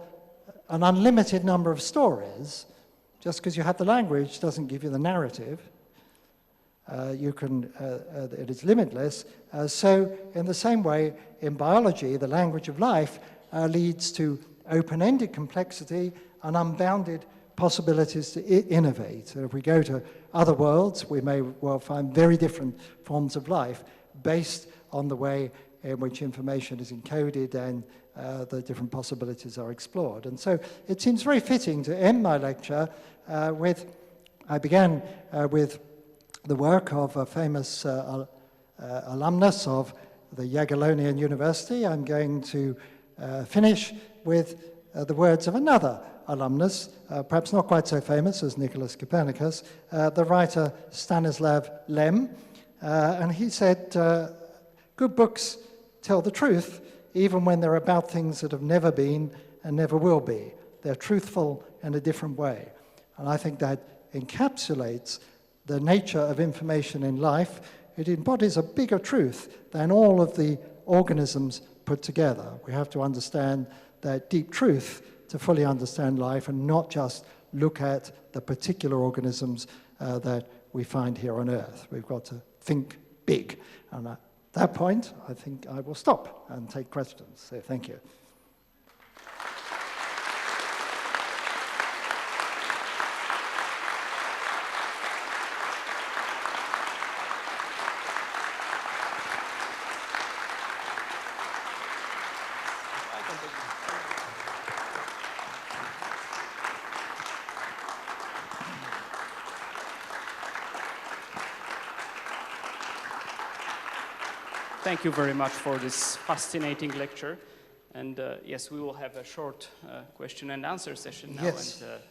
an unlimited number of stories, just because you have the language doesn't give you the narrative. It is limitless. So in the same way, in biology, the language of life leads to open-ended complexity and unbounded possibilities to innovate. So if we go to other worlds, we may well find very different forms of life based on the way in which information is encoded and the different possibilities are explored. And so it seems very fitting to end my lecture I began with the work of a famous alumnus of the Jagiellonian University. I'm going to finish with the words of another alumnus, perhaps not quite so famous as Nicholas Copernicus, the writer Stanislav Lem. And he said, good books tell the truth, even when they're about things that have never been and never will be. They're truthful in a different way. And I think that encapsulates the nature of information in life. It embodies a bigger truth than all of the organisms put together. We have to understand that deep truth to fully understand life and not just look at the particular organisms that we find here on Earth. We've got to think big. And at that point, I think I will stop and take questions. So thank you. Thank you very much for this fascinating lecture. And yes, we will have a short question and answer session now. Yes. And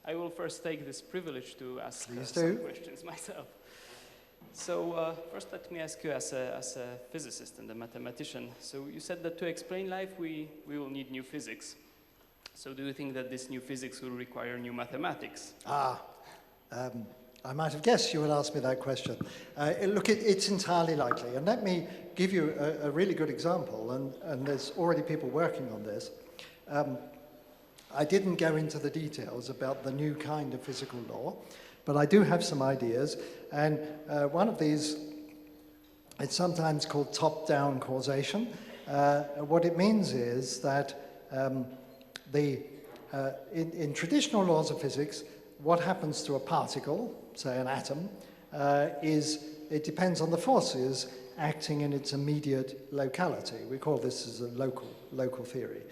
I will first take this privilege to ask some questions myself. So first let me ask you as a physicist and a mathematician. So you said that to explain life, we will need new physics. So do you think that this new physics will require new mathematics? I might have guessed you would ask me that question. Look, it's entirely likely. And let me give you a really good example. And there's already people working on this. I didn't go into the details about the new kind of physical law, but I do have some ideas. And one of these, it's sometimes called top-down causation. What it means is that in traditional laws of physics, what happens to a particle, say an atom, it depends on the forces acting in its immediate locality. We call this as a local theory.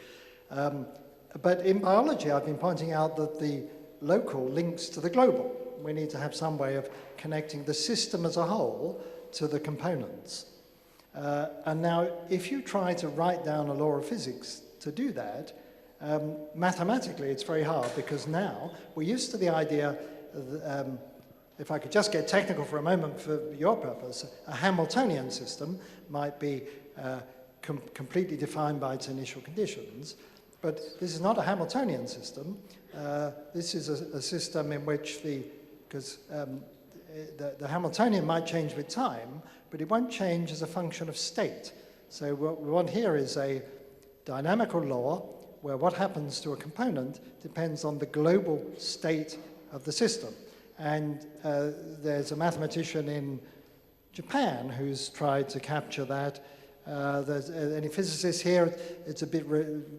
But in biology, I've been pointing out that the local links to the global. We need to have some way of connecting the system as a whole to the components. And now, if you try to write down a law of physics to do that, mathematically, it's very hard because now we're used to the idea, if I could just get technical for a moment for your purpose, a Hamiltonian system might be completely defined by its initial conditions. But this is not a Hamiltonian system. This is a system in which the Hamiltonian might change with time, but it won't change as a function of state. So what we want here is a dynamical law where what happens to a component depends on the global state of the system. And there's a mathematician in Japan who's tried to capture that. There's any physicists here, it's a bit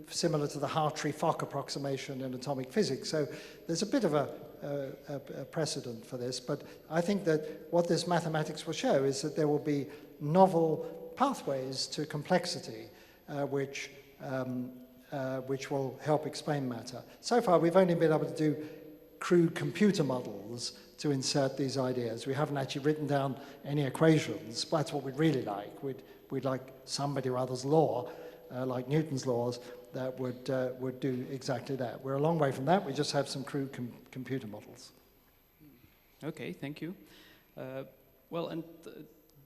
similar to the Hartree-Fock approximation in atomic physics. So there's a bit of a precedent for this. But I think that what this mathematics will show is that there will be novel pathways to complexity, which will help explain matter. So far, we've only been able to do crude computer models to insert these ideas. We haven't actually written down any equations. That's what we'd really like. We'd like somebody or other's law, like Newton's laws, that would do exactly that. We're a long way from that. We just have some crude computer models. Okay, thank you. Well, and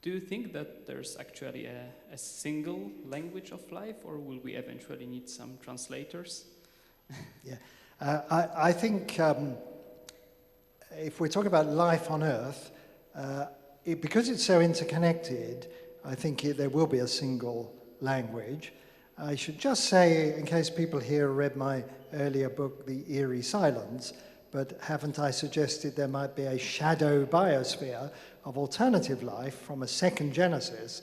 do you think that there's actually a single language of life, or will we eventually need some translators? Yeah, I think if we're talking about life on Earth, because it's so interconnected, I think there will be a single language. I should just say, in case people here read my earlier book, The Eerie Silence, but haven't I suggested there might be a shadow biosphere of alternative life from a second genesis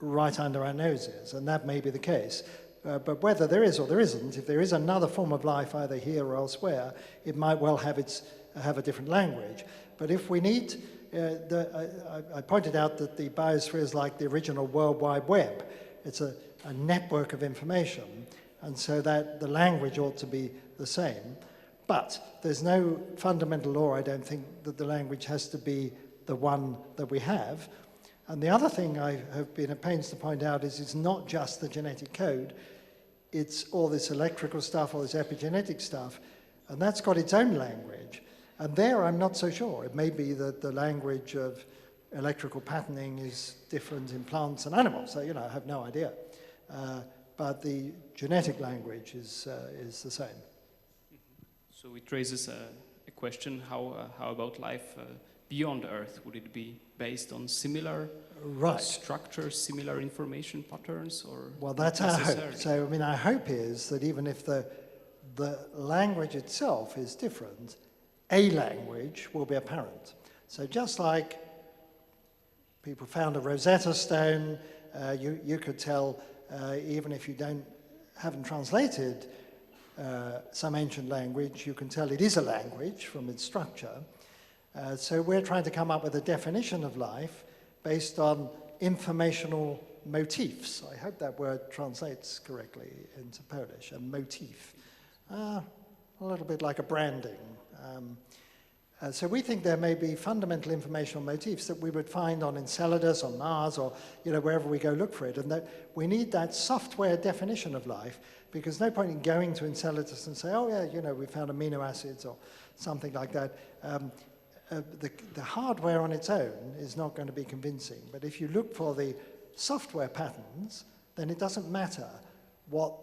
right under our noses, and that may be the case. But whether there is or there isn't, if there is another form of life either here or elsewhere, it might well have a different language. But if we need, I pointed out that the biosphere is like the original World Wide Web. It's a network of information, and so that the language ought to be the same. But there's no fundamental law, I don't think, that the language has to be the one that we have. And the other thing I have been at pains to point out is it's not just the genetic code, it's all this electrical stuff, all this epigenetic stuff, and that's got its own language. And there I'm not so sure. It may be that the language of electrical patterning is different in plants and animals, so I have no idea. But the genetic language is the same. So it raises a question, how about life beyond Earth, would it be based on similar structures, similar information patterns, or? Well, that's our hope. So, I mean, our hope is that even if the language itself is different, a language will be apparent. So just like people found a Rosetta Stone, you could tell, even if you haven't translated some ancient language, you can tell it is a language from its structure. So we're trying to come up with a definition of life based on informational motifs. I hope that word translates correctly into Polish, a motif. A little bit like a branding. So we think there may be fundamental informational motifs that we would find on Enceladus, on Mars, or wherever we go look for it, and that we need that software definition of life, because no point in going to Enceladus and say, oh yeah, we found amino acids or something like that. The hardware on its own is not going to be convincing, but if you look for the software patterns, then it doesn't matter what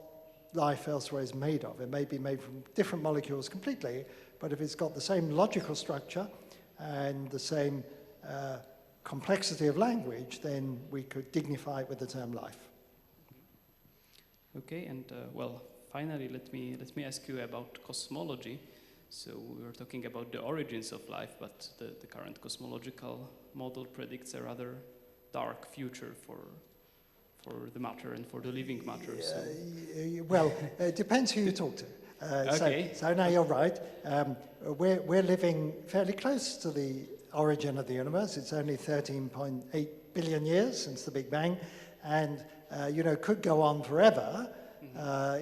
life elsewhere is made of. It may be made from different molecules completely, but if it's got the same logical structure and the same complexity of language, then we could dignify it with the term life. Okay, and well, finally, let me ask you about cosmology. So we were talking about the origins of life, but the current cosmological model predicts a rather dark future for the matter and for the living matter. So. Well, it depends who you talk to. Okay. So now you're right. We're living fairly close to the origin of the universe. It's only 13.8 billion years since the Big Bang, and could go on forever.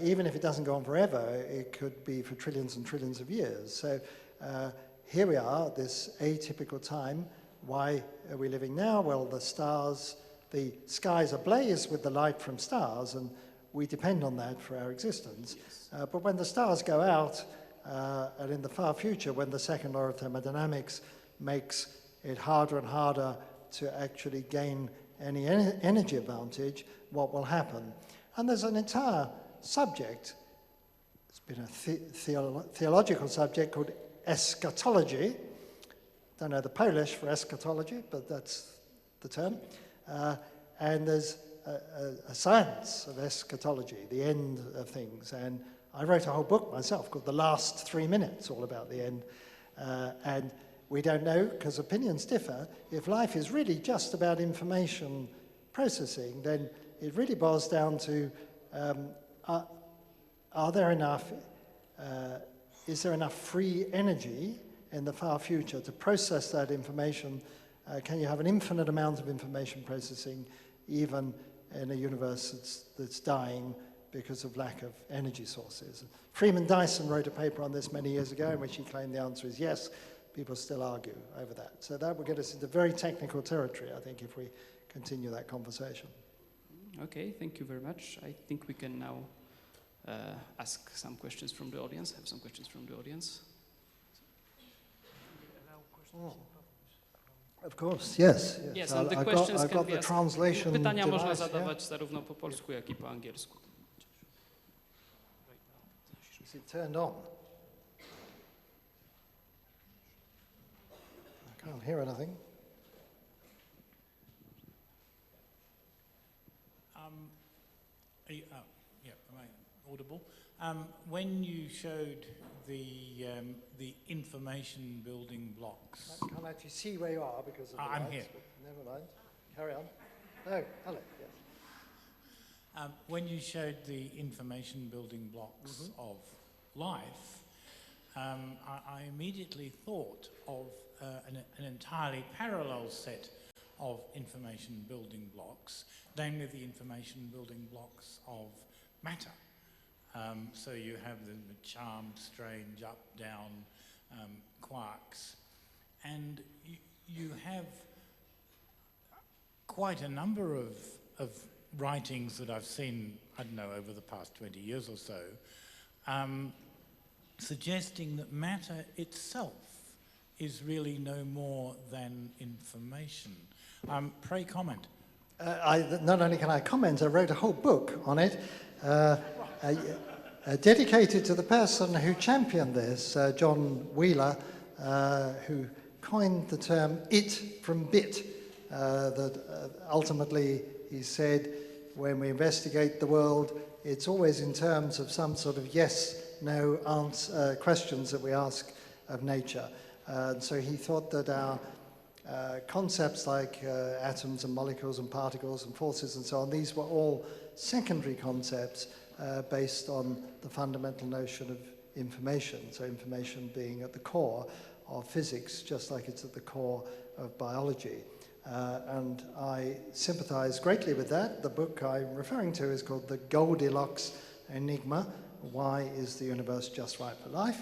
Even if it doesn't go on forever, it could be for trillions and trillions of years. So here we are, this atypical time. Why are we living now? Well, the skies are ablaze with the light from stars, and we depend on that for our existence. Yes. But when the stars go out, and in the far future, when the second law of thermodynamics makes it harder and harder to actually gain any energy advantage, what will happen? And there's an entire subject, it's been a theological subject called eschatology. Don't know the Polish for eschatology, but that's the term. And there's a science of eschatology, the end of things. And I wrote a whole book myself called The Last 3 Minutes, all about the end. And we don't know, because opinions differ, if life is really just about information processing, then it really boils down to, is there enough free energy in the far future to process that information? Can you have an infinite amount of information processing even in a universe that's dying because of lack of energy sources? Freeman Dyson wrote a paper on this many years ago in which he claimed the answer is yes. People still argue over that. So that will get us into very technical territory, I think, if we continue that conversation. Okay, thank you very much. I think we can now ask some questions from the audience, have some questions from the audience. Oh. Of course, yes. Yes, and the questions I've got the translation Pytania device, można zadawać zarówno po polsku, jak i po angielsku. Is it turned on? I can't hear anything. Am I audible? When you showed the information building blocks. I can't actually see where you are because of the I'm lights, here. Never mind. Carry on. Oh, hello. Yes. When you showed the information building blocks of life, I immediately thought of an entirely parallel set of information building blocks, namely the information building blocks of matter. So you have the charmed, strange, up, down quarks, and you have quite a number of writings that I've seen, I don't know, over the past 20 years or so, suggesting that matter itself is really no more than information. Pray comment. Not only can I comment, I wrote a whole book on it, dedicated to the person who championed this, John Wheeler, who coined the term "it from bit," that ultimately he said, when we investigate the world, it's always in terms of some sort of yes-no answer, questions that we ask of nature. So he thought that our concepts like atoms and molecules and particles and forces and so on, these were all secondary concepts based on the fundamental notion of information. So information being at the core of physics, just like it's at the core of biology. And I sympathize greatly with that. The book I'm referring to is called The Goldilocks Enigma: Why is the Universe Just Right for Life?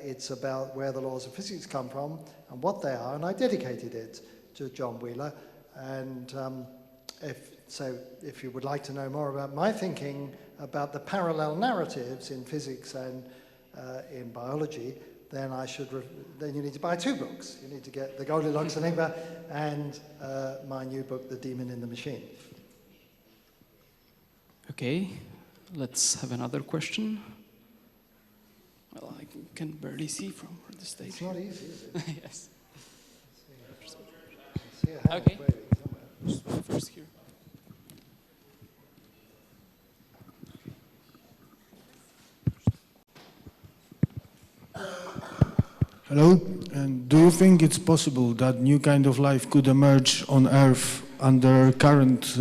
It's about where the laws of physics come from and what they are, and I dedicated it to John Wheeler. And if you would like to know more about my thinking about the parallel narratives in physics and in biology, then then you need to buy two books. You need to get The Goldilocks Enigma and my new book, The Demon in the Machine. Okay, let's have another question. Well, I can barely see from the stage. It's not easy, is it? Yes. See a hand Okay. waving somewhere. First here. Hello, and do you think it's possible that new kind of life could emerge on Earth under current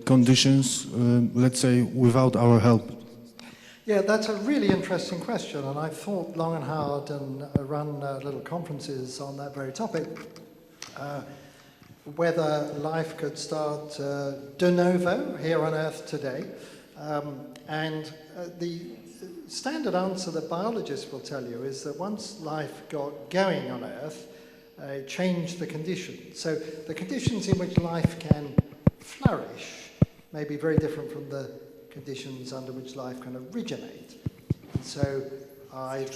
conditions, let's say without our help? Yeah, that's a really interesting question, and I've thought long and hard and run little conferences on that very topic, whether life could start de novo here on Earth today. The standard answer that biologists will tell you is that once life got going on Earth, it changed the conditions. So the conditions in which life can flourish may be very different from the conditions under which life can originate. And so I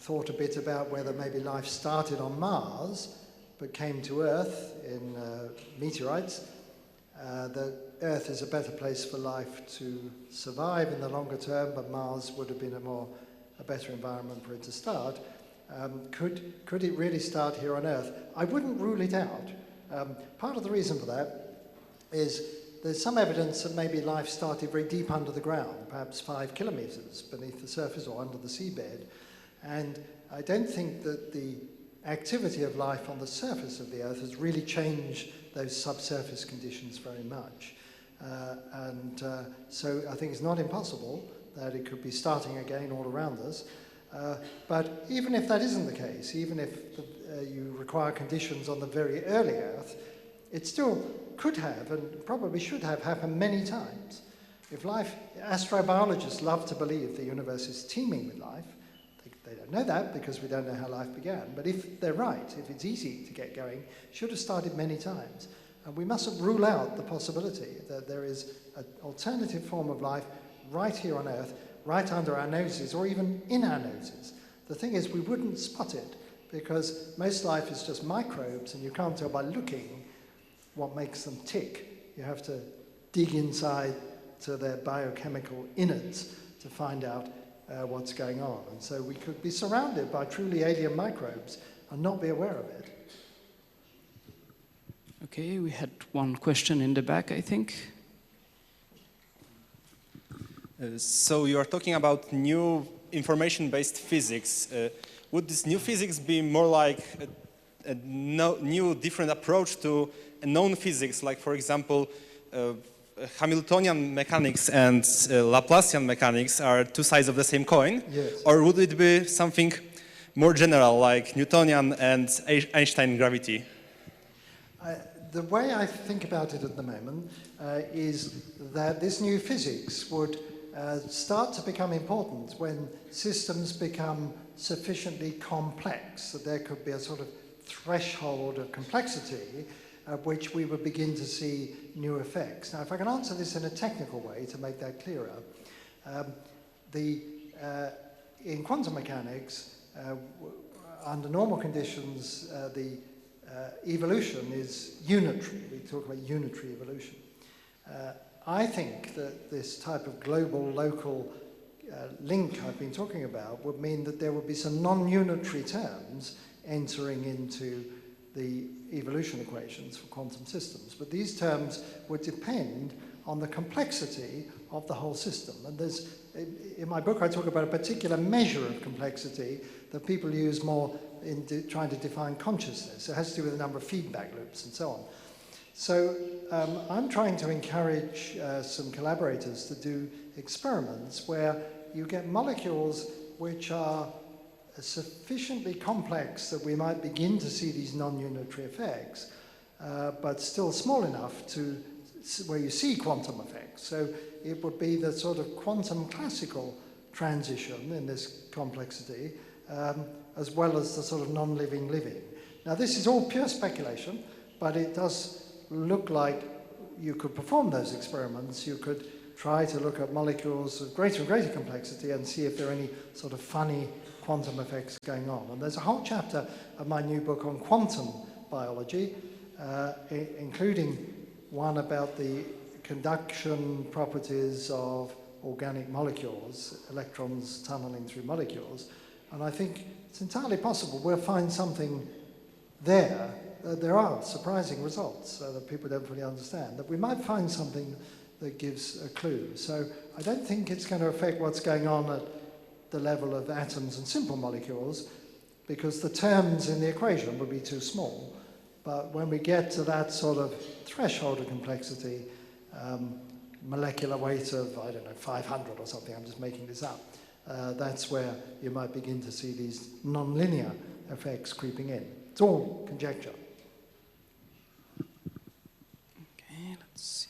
thought a bit about whether maybe life started on Mars but came to Earth in meteorites, that Earth is a better place for life to survive in the longer term, but Mars would have been a better environment for it to start. Could it really start here on Earth? I wouldn't rule it out. Part of the reason for that is there's some evidence that maybe life started very deep under the ground, perhaps 5 kilometers beneath the surface or under the seabed. And I don't think that the activity of life on the surface of the Earth has really changed those subsurface conditions very much. So I think it's not impossible that it could be starting again all around us. But even if that isn't the case, even if you require conditions on the very early Earth, it still could have and probably should have happened many times. If life, astrobiologists love to believe the universe is teeming with life. They don't know that because we don't know how life began. But if they're right, if it's easy to get going, it should have started many times. And we mustn't rule out the possibility that there is an alternative form of life right here on Earth, right under our noses, or even in our noses. The thing is, we wouldn't spot it because most life is just microbes, and you can't tell by looking what makes them tick. You have to dig inside to their biochemical innards to find out what's going on. And so we could be surrounded by truly alien microbes and not be aware of it. Okay, we had one question in the back, I think. So you are talking about new information-based physics. Would this new physics be more like a new, different approach to a known physics, like, for example, Hamiltonian mechanics and Laplacian mechanics are two sides of the same coin? Yes. Or would it be something more general, like Newtonian and Einstein gravity? The way I think about it at the moment is that this new physics would start to become important when systems become sufficiently complex, that there could be a sort of threshold of complexity at which we would begin to see new effects. Now, if I can answer this in a technical way to make that clearer, in quantum mechanics, under normal conditions, the evolution is unitary. We talk about unitary evolution. I think that this type of global, local link I've been talking about would mean that there would be some non-unitary terms entering into the evolution equations for quantum systems. But these terms would depend on the complexity of the whole system. And in my book, I talk about a particular measure of complexity that people use more in trying to define consciousness. It has to do with the number of feedback loops and so on. So I'm trying to encourage some collaborators to do experiments where you get molecules which are sufficiently complex that we might begin to see these non-unitary effects, but still small enough to where you see quantum effects. So it would be the sort of quantum classical transition in this complexity, as well as the sort of non-living living. Now this is all pure speculation, but it does look like you could perform those experiments. You could try to look at molecules of greater and greater complexity and see if there are any sort of funny quantum effects going on. And there's a whole chapter of my new book on quantum biology, including one about the conduction properties of organic molecules, electrons tunneling through molecules. And I think it's entirely possible we'll find something there. There are surprising results that people don't fully understand, that we might find something that gives a clue. So I don't think it's going to affect what's going on at the level of atoms and simple molecules, because the terms in the equation would be too small. But when we get to that sort of threshold of complexity, molecular weight of, I don't know, 500 or something, I'm just making this up, that's where you might begin to see these non-linear effects creeping in. It's all conjecture. Okay, let's see.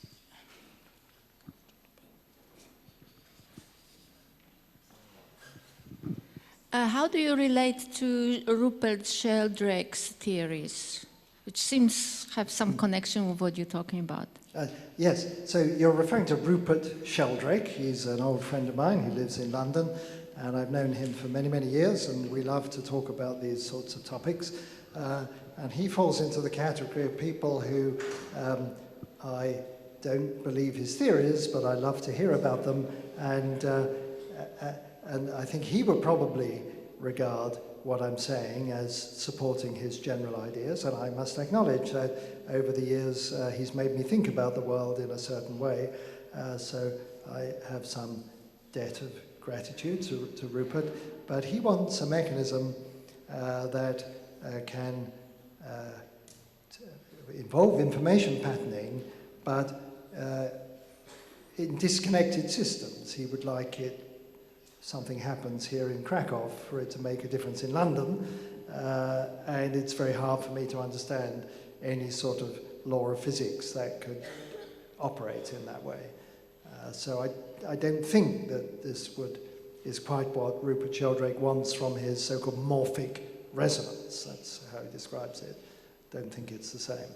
How do you relate to Rupert Sheldrake's theories, which seems to have some connection with what you're talking about? Yes, so you're referring to Rupert Sheldrake. He's an old friend of mine who lives in London, and I've known him for many, many years, and we love to talk about these sorts of topics. And he falls into the category of people who I don't believe his theories, but I love to hear about them, and I think he would probably regard what I'm saying as supporting his general ideas, and I must acknowledge that over the years he's made me think about the world in a certain way, so I have some debt of gratitude to Rupert, but he wants a mechanism that can involve information patterning, but in disconnected systems. He would like it, something happens here in Krakow, for it to make a difference in London, and it's very hard for me to understand any sort of law of physics that could operate in that way. So I don't think that this is quite what Rupert Sheldrake wants from his so-called morphic resonance. That's how he describes it. Don't think it's the same.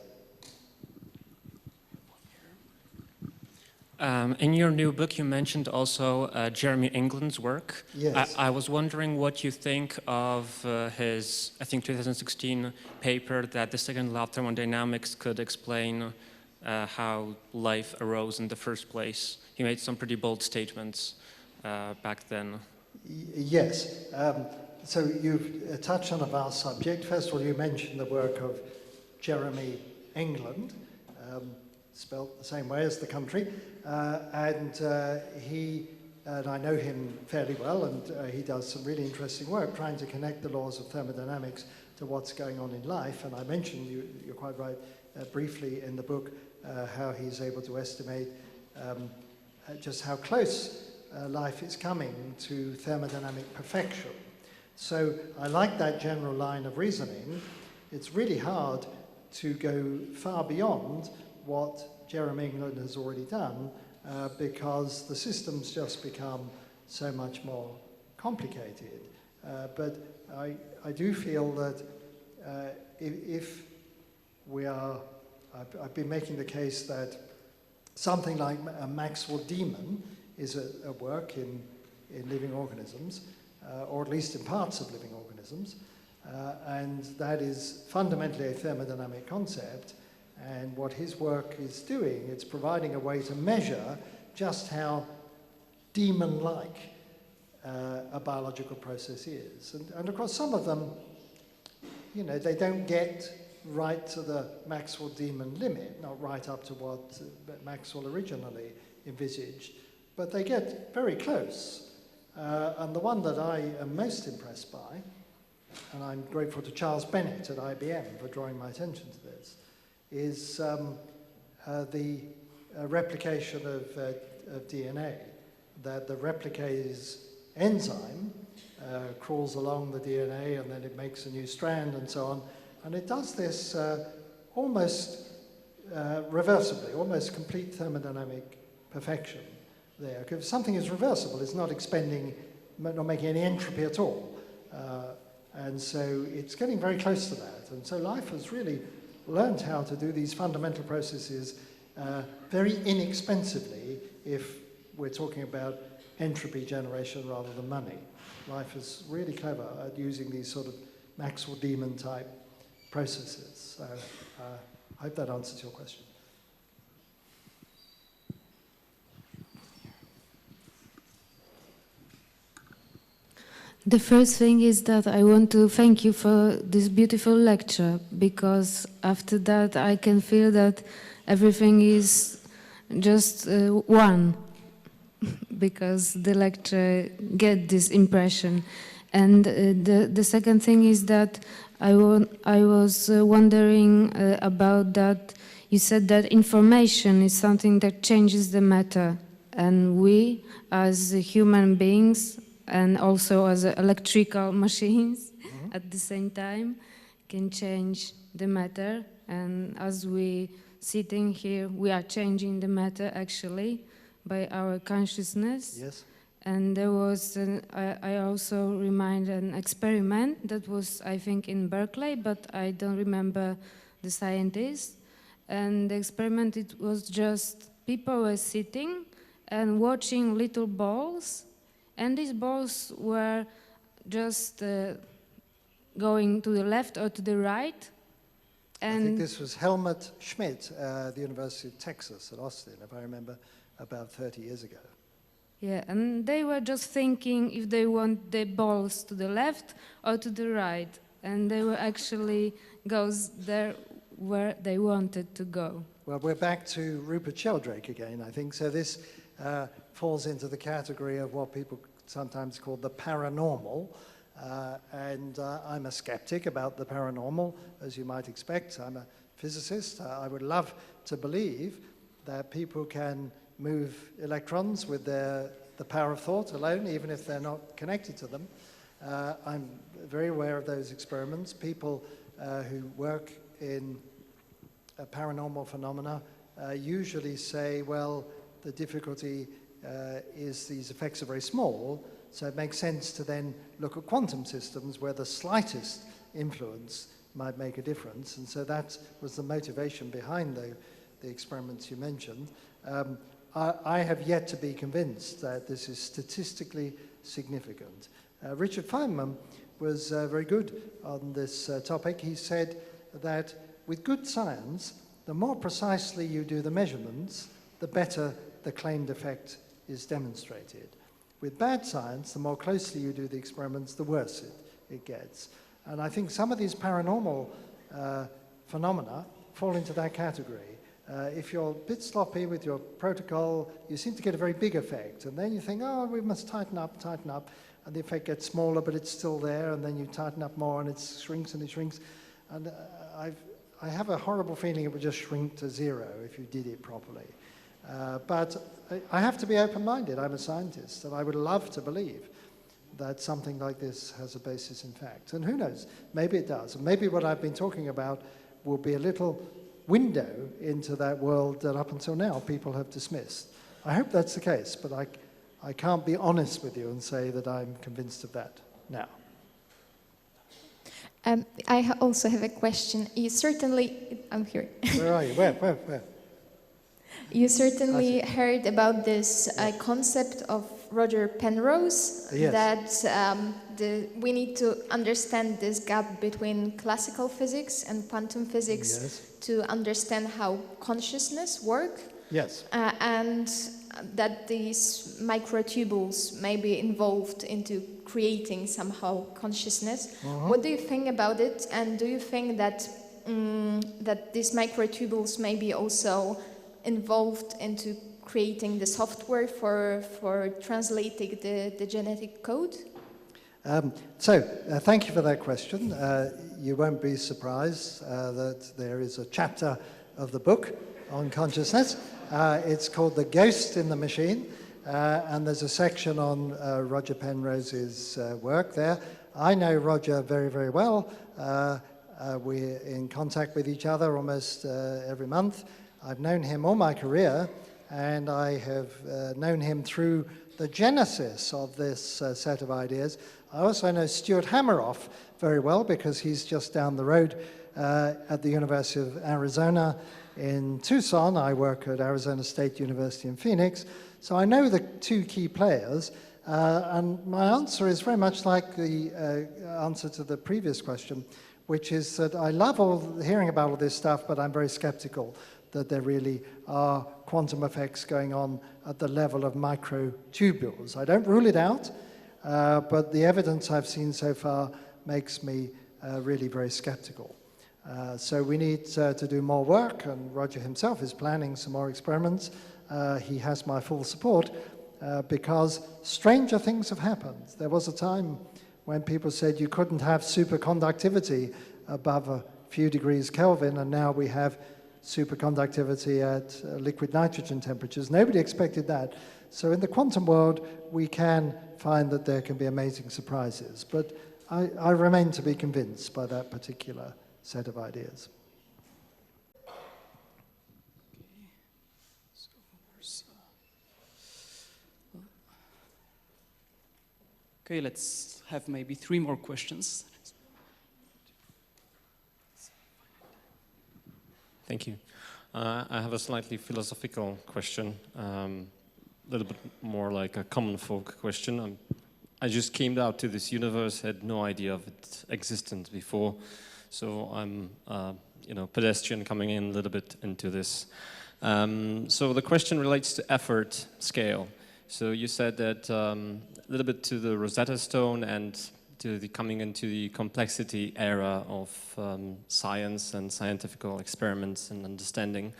In your new book, you mentioned also Jeremy England's work. Yes. I was wondering what you think of his, I think, 2016 paper that the second law of thermodynamics could explain how life arose in the first place. He made some pretty bold statements back then. Yes. So you've touched on a vast subject. First of all, you mentioned the work of Jeremy England, spelt the same way as the country, and I know him fairly well, and he does some really interesting work trying to connect the laws of thermodynamics to what's going on in life. And I mentioned, you're quite right, briefly in the book, how he's able to estimate just how close life is coming to thermodynamic perfection. So I like that general line of reasoning. It's really hard to go far beyond what Jeremy England has already done because the systems just become so much more complicated. But I do feel that if we are, I've been making the case that something like a Maxwell demon is at work in living organisms, or at least in parts of living organisms, and that is fundamentally a thermodynamic concept. And what his work is doing, it's providing a way to measure just how demon-like a biological process is. And of course, some of them, you know, they don't get right to the Maxwell-Demon limit, not right up to what Maxwell originally envisaged, but they get very close. And the one that I am most impressed by, and I'm grateful to Charles Bennett at IBM for drawing my attention to this, is the replication of DNA, that the replicase enzyme crawls along the DNA and then it makes a new strand and so on. And it does this almost reversibly, almost complete thermodynamic perfection there. Because if something is reversible, it's not expending, not making any entropy at all. And so it's getting very close to that. And so life has really learned how to do these fundamental processes very inexpensively if we're talking about entropy generation rather than money. Life is really clever at using these sort of Maxwell-Demon type processes. So I hope that answers your question. The first thing is that I want to thank you for this beautiful lecture, because after that I can feel that everything is just one, because the lecture get this impression. And the second thing is that I was wondering about that. You said that information is something that changes the matter, and we as human beings and also as electrical machines at the same time can change the matter. And as we sitting here, we are changing the matter actually by our consciousness. Yes. And there was, I also remind an experiment that was, I think, in Berkeley, but I don't remember the scientist. And the experiment, it was just people were sitting and watching little balls, and these balls were just going to the left or to the right. And I think this was Helmut Schmidt at the University of Texas at Austin, if I remember, about 30 years ago. Yeah, and they were just thinking if they want the balls to the left or to the right, and they were actually goes there where they wanted to go. Well, we're back to Rupert Sheldrake again, I think. So this falls into the category of what people sometimes call the paranormal. And I'm a skeptic about the paranormal, as you might expect. I'm a physicist. I would love to believe that people can move electrons with the power of thought alone, even if they're not connected to them. I'm very aware of those experiments. People who work in paranormal phenomena usually say, well, the difficulty is these effects are very small, so it makes sense to then look at quantum systems where the slightest influence might make a difference. And so that was the motivation behind the experiments you mentioned. I have yet to be convinced that this is statistically significant. Richard Feynman was very good on this topic. He said that with good science, the more precisely you do the measurements, the better the claimed effect is demonstrated. With bad science, the more closely you do the experiments, the worse it gets. And I think some of these paranormal phenomena fall into that category. If you're a bit sloppy with your protocol, you seem to get a very big effect. And then you think, oh, we must tighten up, and the effect gets smaller, but it's still there, and then you tighten up more, and it shrinks and it shrinks. And I have a horrible feeling it would just shrink to zero if you did it properly. But I have to be open-minded. I'm a scientist, and I would love to believe that something like this has a basis in fact. And who knows, maybe it does. And maybe what I've been talking about will be a little window into that world that up until now people have dismissed. I hope that's the case, but I can't be honest with you and say that I'm convinced of that now. I also have a question. You certainly, I'm here. Where are you? Where? You certainly heard about this concept of Roger Penrose, yes. that we need to understand this gap between classical physics and quantum physics Yes. to understand how consciousness works. Yes. And that these microtubules may be involved into creating somehow consciousness. What do you think about it? And do you think that that these microtubules may be also involved into creating the software for translating the genetic code? Thank you for that question. You won't be surprised that there is a chapter of the book on consciousness. It's called The Ghost in the Machine, and there's a section on Roger Penrose's work there. I know Roger very, very well. We're in contact with each other almost every month. I've known him all my career, and I have known him through the genesis of this set of ideas. I also know Stuart Hameroff very well because he's just down the road at the University of Arizona in Tucson. I work at Arizona State University in Phoenix. So I know the two key players, and my answer is very much like the answer to the previous question, which is that I love hearing about all this stuff, but I'm very skeptical that there really are quantum effects going on at the level of microtubules. I don't rule it out, but the evidence I've seen so far makes me really very skeptical. So we need to do more work, and Roger himself is planning some more experiments. He has my full support because stranger things have happened. There was a time when people said you couldn't have superconductivity above a few degrees Kelvin, and now we have superconductivity at liquid nitrogen temperatures. Nobody expected that. So in the quantum world, we can find that there can be amazing surprises. But I remain to be convinced by that particular set of ideas. Okay, let's have maybe 3 more questions. Thank you. I have a slightly philosophical question, a little bit more like a common folk question. I just came out to this universe, had no idea of its existence before, so I'm, pedestrian coming in a little bit into this. So the question relates to effort scale. So you said that a little bit to the Rosetta Stone and to the coming into the complexity era of science and scientific experiments and understanding.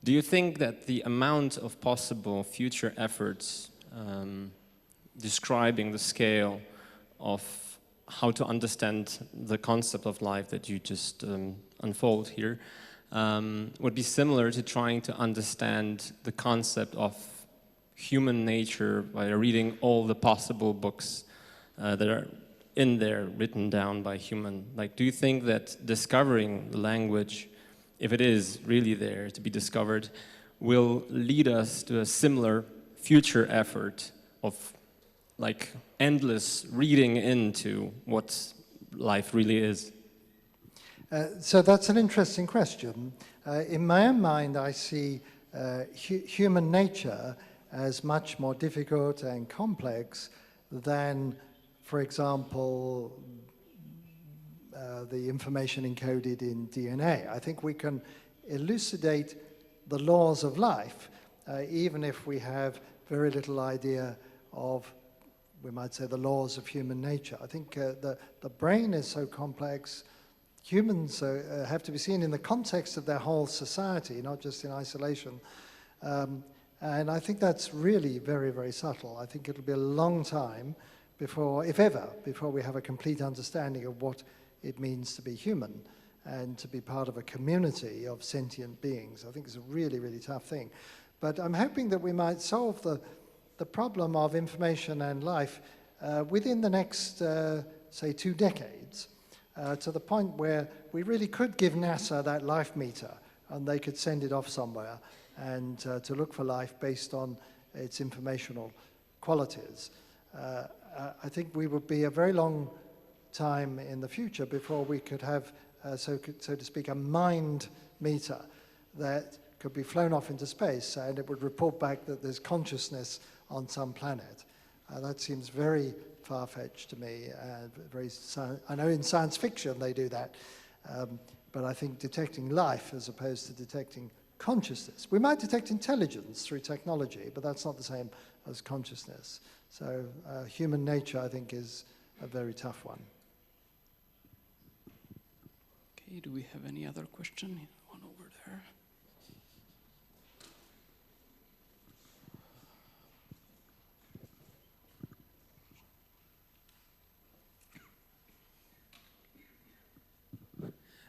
Do you think that the amount of possible future efforts describing the scale of how to understand the concept of life that you just unfold here would be similar to trying to understand the concept of human nature by reading all the possible books that are in there written down by human? Like, do you think that discovering the language, if it is really there to be discovered, will lead us to a similar future effort of like endless reading into what life really is? So that's an interesting question. In my own mind, I see human nature as much more difficult and complex than, for example, the information encoded in DNA. I think we can elucidate the laws of life, even if we have very little idea of, we might say, the laws of human nature. I think the brain is so complex. Humans have to be seen in the context of their whole society, not just in isolation. And I think that's really very, very subtle. I think it'll be a long time before, if ever, before we have a complete understanding of what it means to be human and to be part of a community of sentient beings. I think it's a really, really tough thing. But I'm hoping that we might solve the problem of information and life within the next, say, 2 decades, to the point where we really could give NASA that life meter and they could send it off somewhere and to look for life based on its informational qualities. I think we would be a very long time in the future before we could have, so to speak, a mind meter that could be flown off into space and it would report back that there's consciousness on some planet. That seems very far-fetched to me. I know in science fiction they do that, but I think detecting life as opposed to detecting consciousness. We might detect intelligence through technology, but that's not the same as consciousness. So human nature, I think, is a very tough one. Okay, do we have any other question? One over there.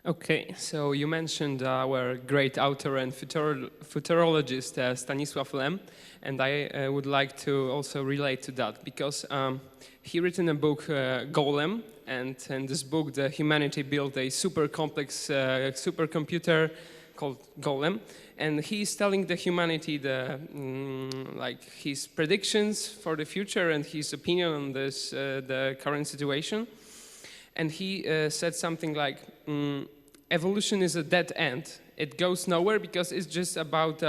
Okay, so you mentioned our great author and futurologist Stanisław Lem, and I would like to also relate to that because he written a book, Golem, and in this book the humanity built a super complex supercomputer called Golem, and he's telling the humanity like his predictions for the future and his opinion on this the current situation. And he said something like, evolution is a dead end. It goes nowhere because it's just about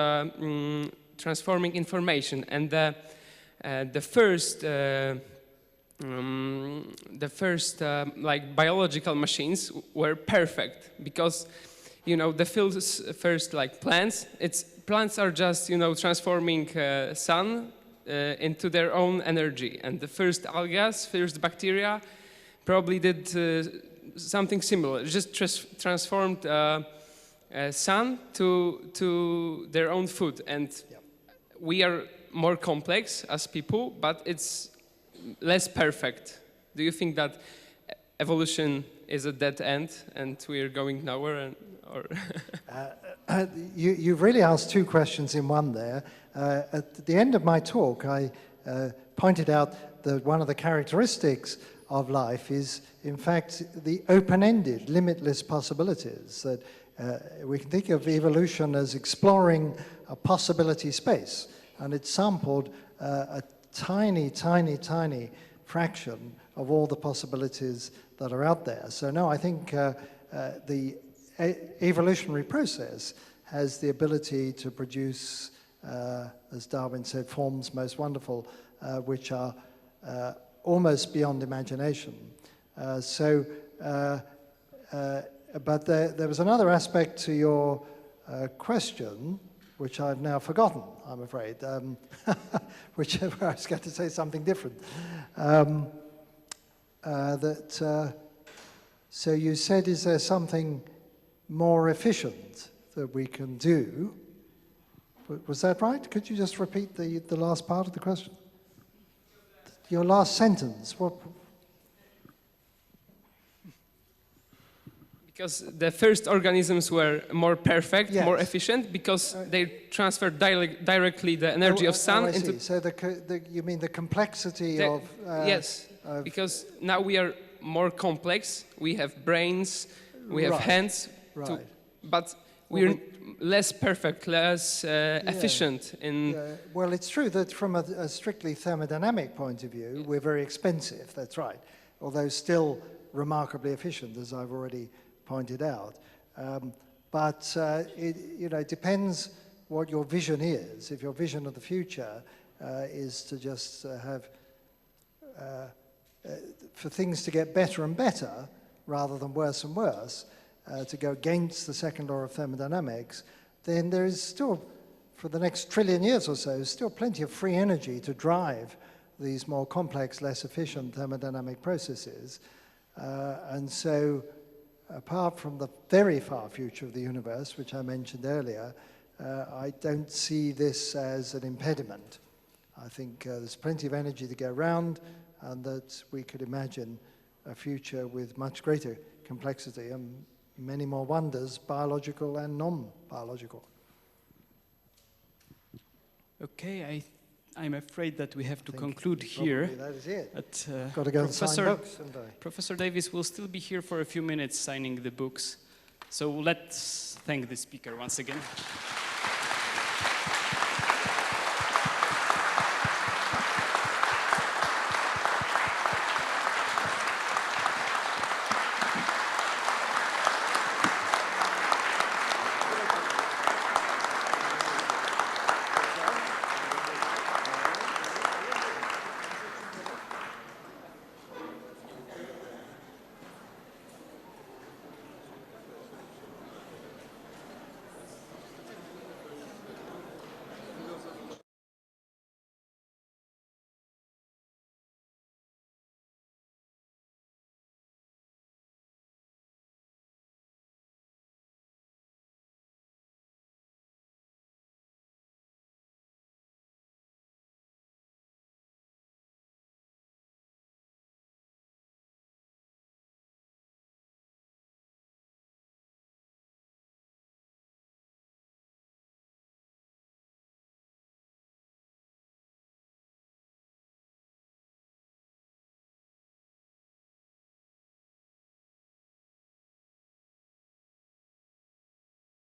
transforming information. And the first like biological machines were perfect because, you know, the first like plants. Plants are just, you know, transforming sun into their own energy. And the first algae, first bacteria, probably did something similar. Just transformed sun to their own food. And we are more complex as people, but it's less perfect. Do you think that evolution is a dead end and we are going nowhere? You've really asked two questions in one there. At the end of my talk, I pointed out that one of the characteristics of life is, in fact, the open-ended, limitless possibilities. That we can think of evolution as exploring a possibility space, and it sampled a tiny, tiny, tiny fraction of all the possibilities that are out there. So no, I think the evolutionary process has the ability to produce, as Darwin said, forms most wonderful, which are almost beyond imagination. But there was another aspect to your question, which I've now forgotten, I'm afraid, which I was going to say something different. So you said, is there something more efficient that we can do? Was that right? Could you just repeat the last part of the question? Your last sentence. What? Because the first organisms were more perfect, yes, more efficient, because they transferred directly the energy of sun into... So you mean the complexity of... yes, because now we are more complex. We have brains, we have hands, but we're less perfect, less efficient in... Well, it's true that from a strictly thermodynamic point of view, we're very expensive, that's right, although still remarkably efficient, as I've already pointed out. It depends what your vision is. If your vision of the future is to just have, for things to get better and better, rather than worse and worse, to go against the second law of thermodynamics, then there is still, for the next trillion years or so, still plenty of free energy to drive these more complex, less efficient thermodynamic processes. And so, apart from the very far future of the universe, which I mentioned earlier, I don't see this as an impediment. I think there's plenty of energy to go around, and that we could imagine a future with much greater complexity and many more wonders, biological and non-biological. Okay, I'm afraid that we have to conclude here. That is it. But, got to go and sign books, haven't I? Professor Davies will still be here for a few minutes signing the books. So let's thank the speaker once again.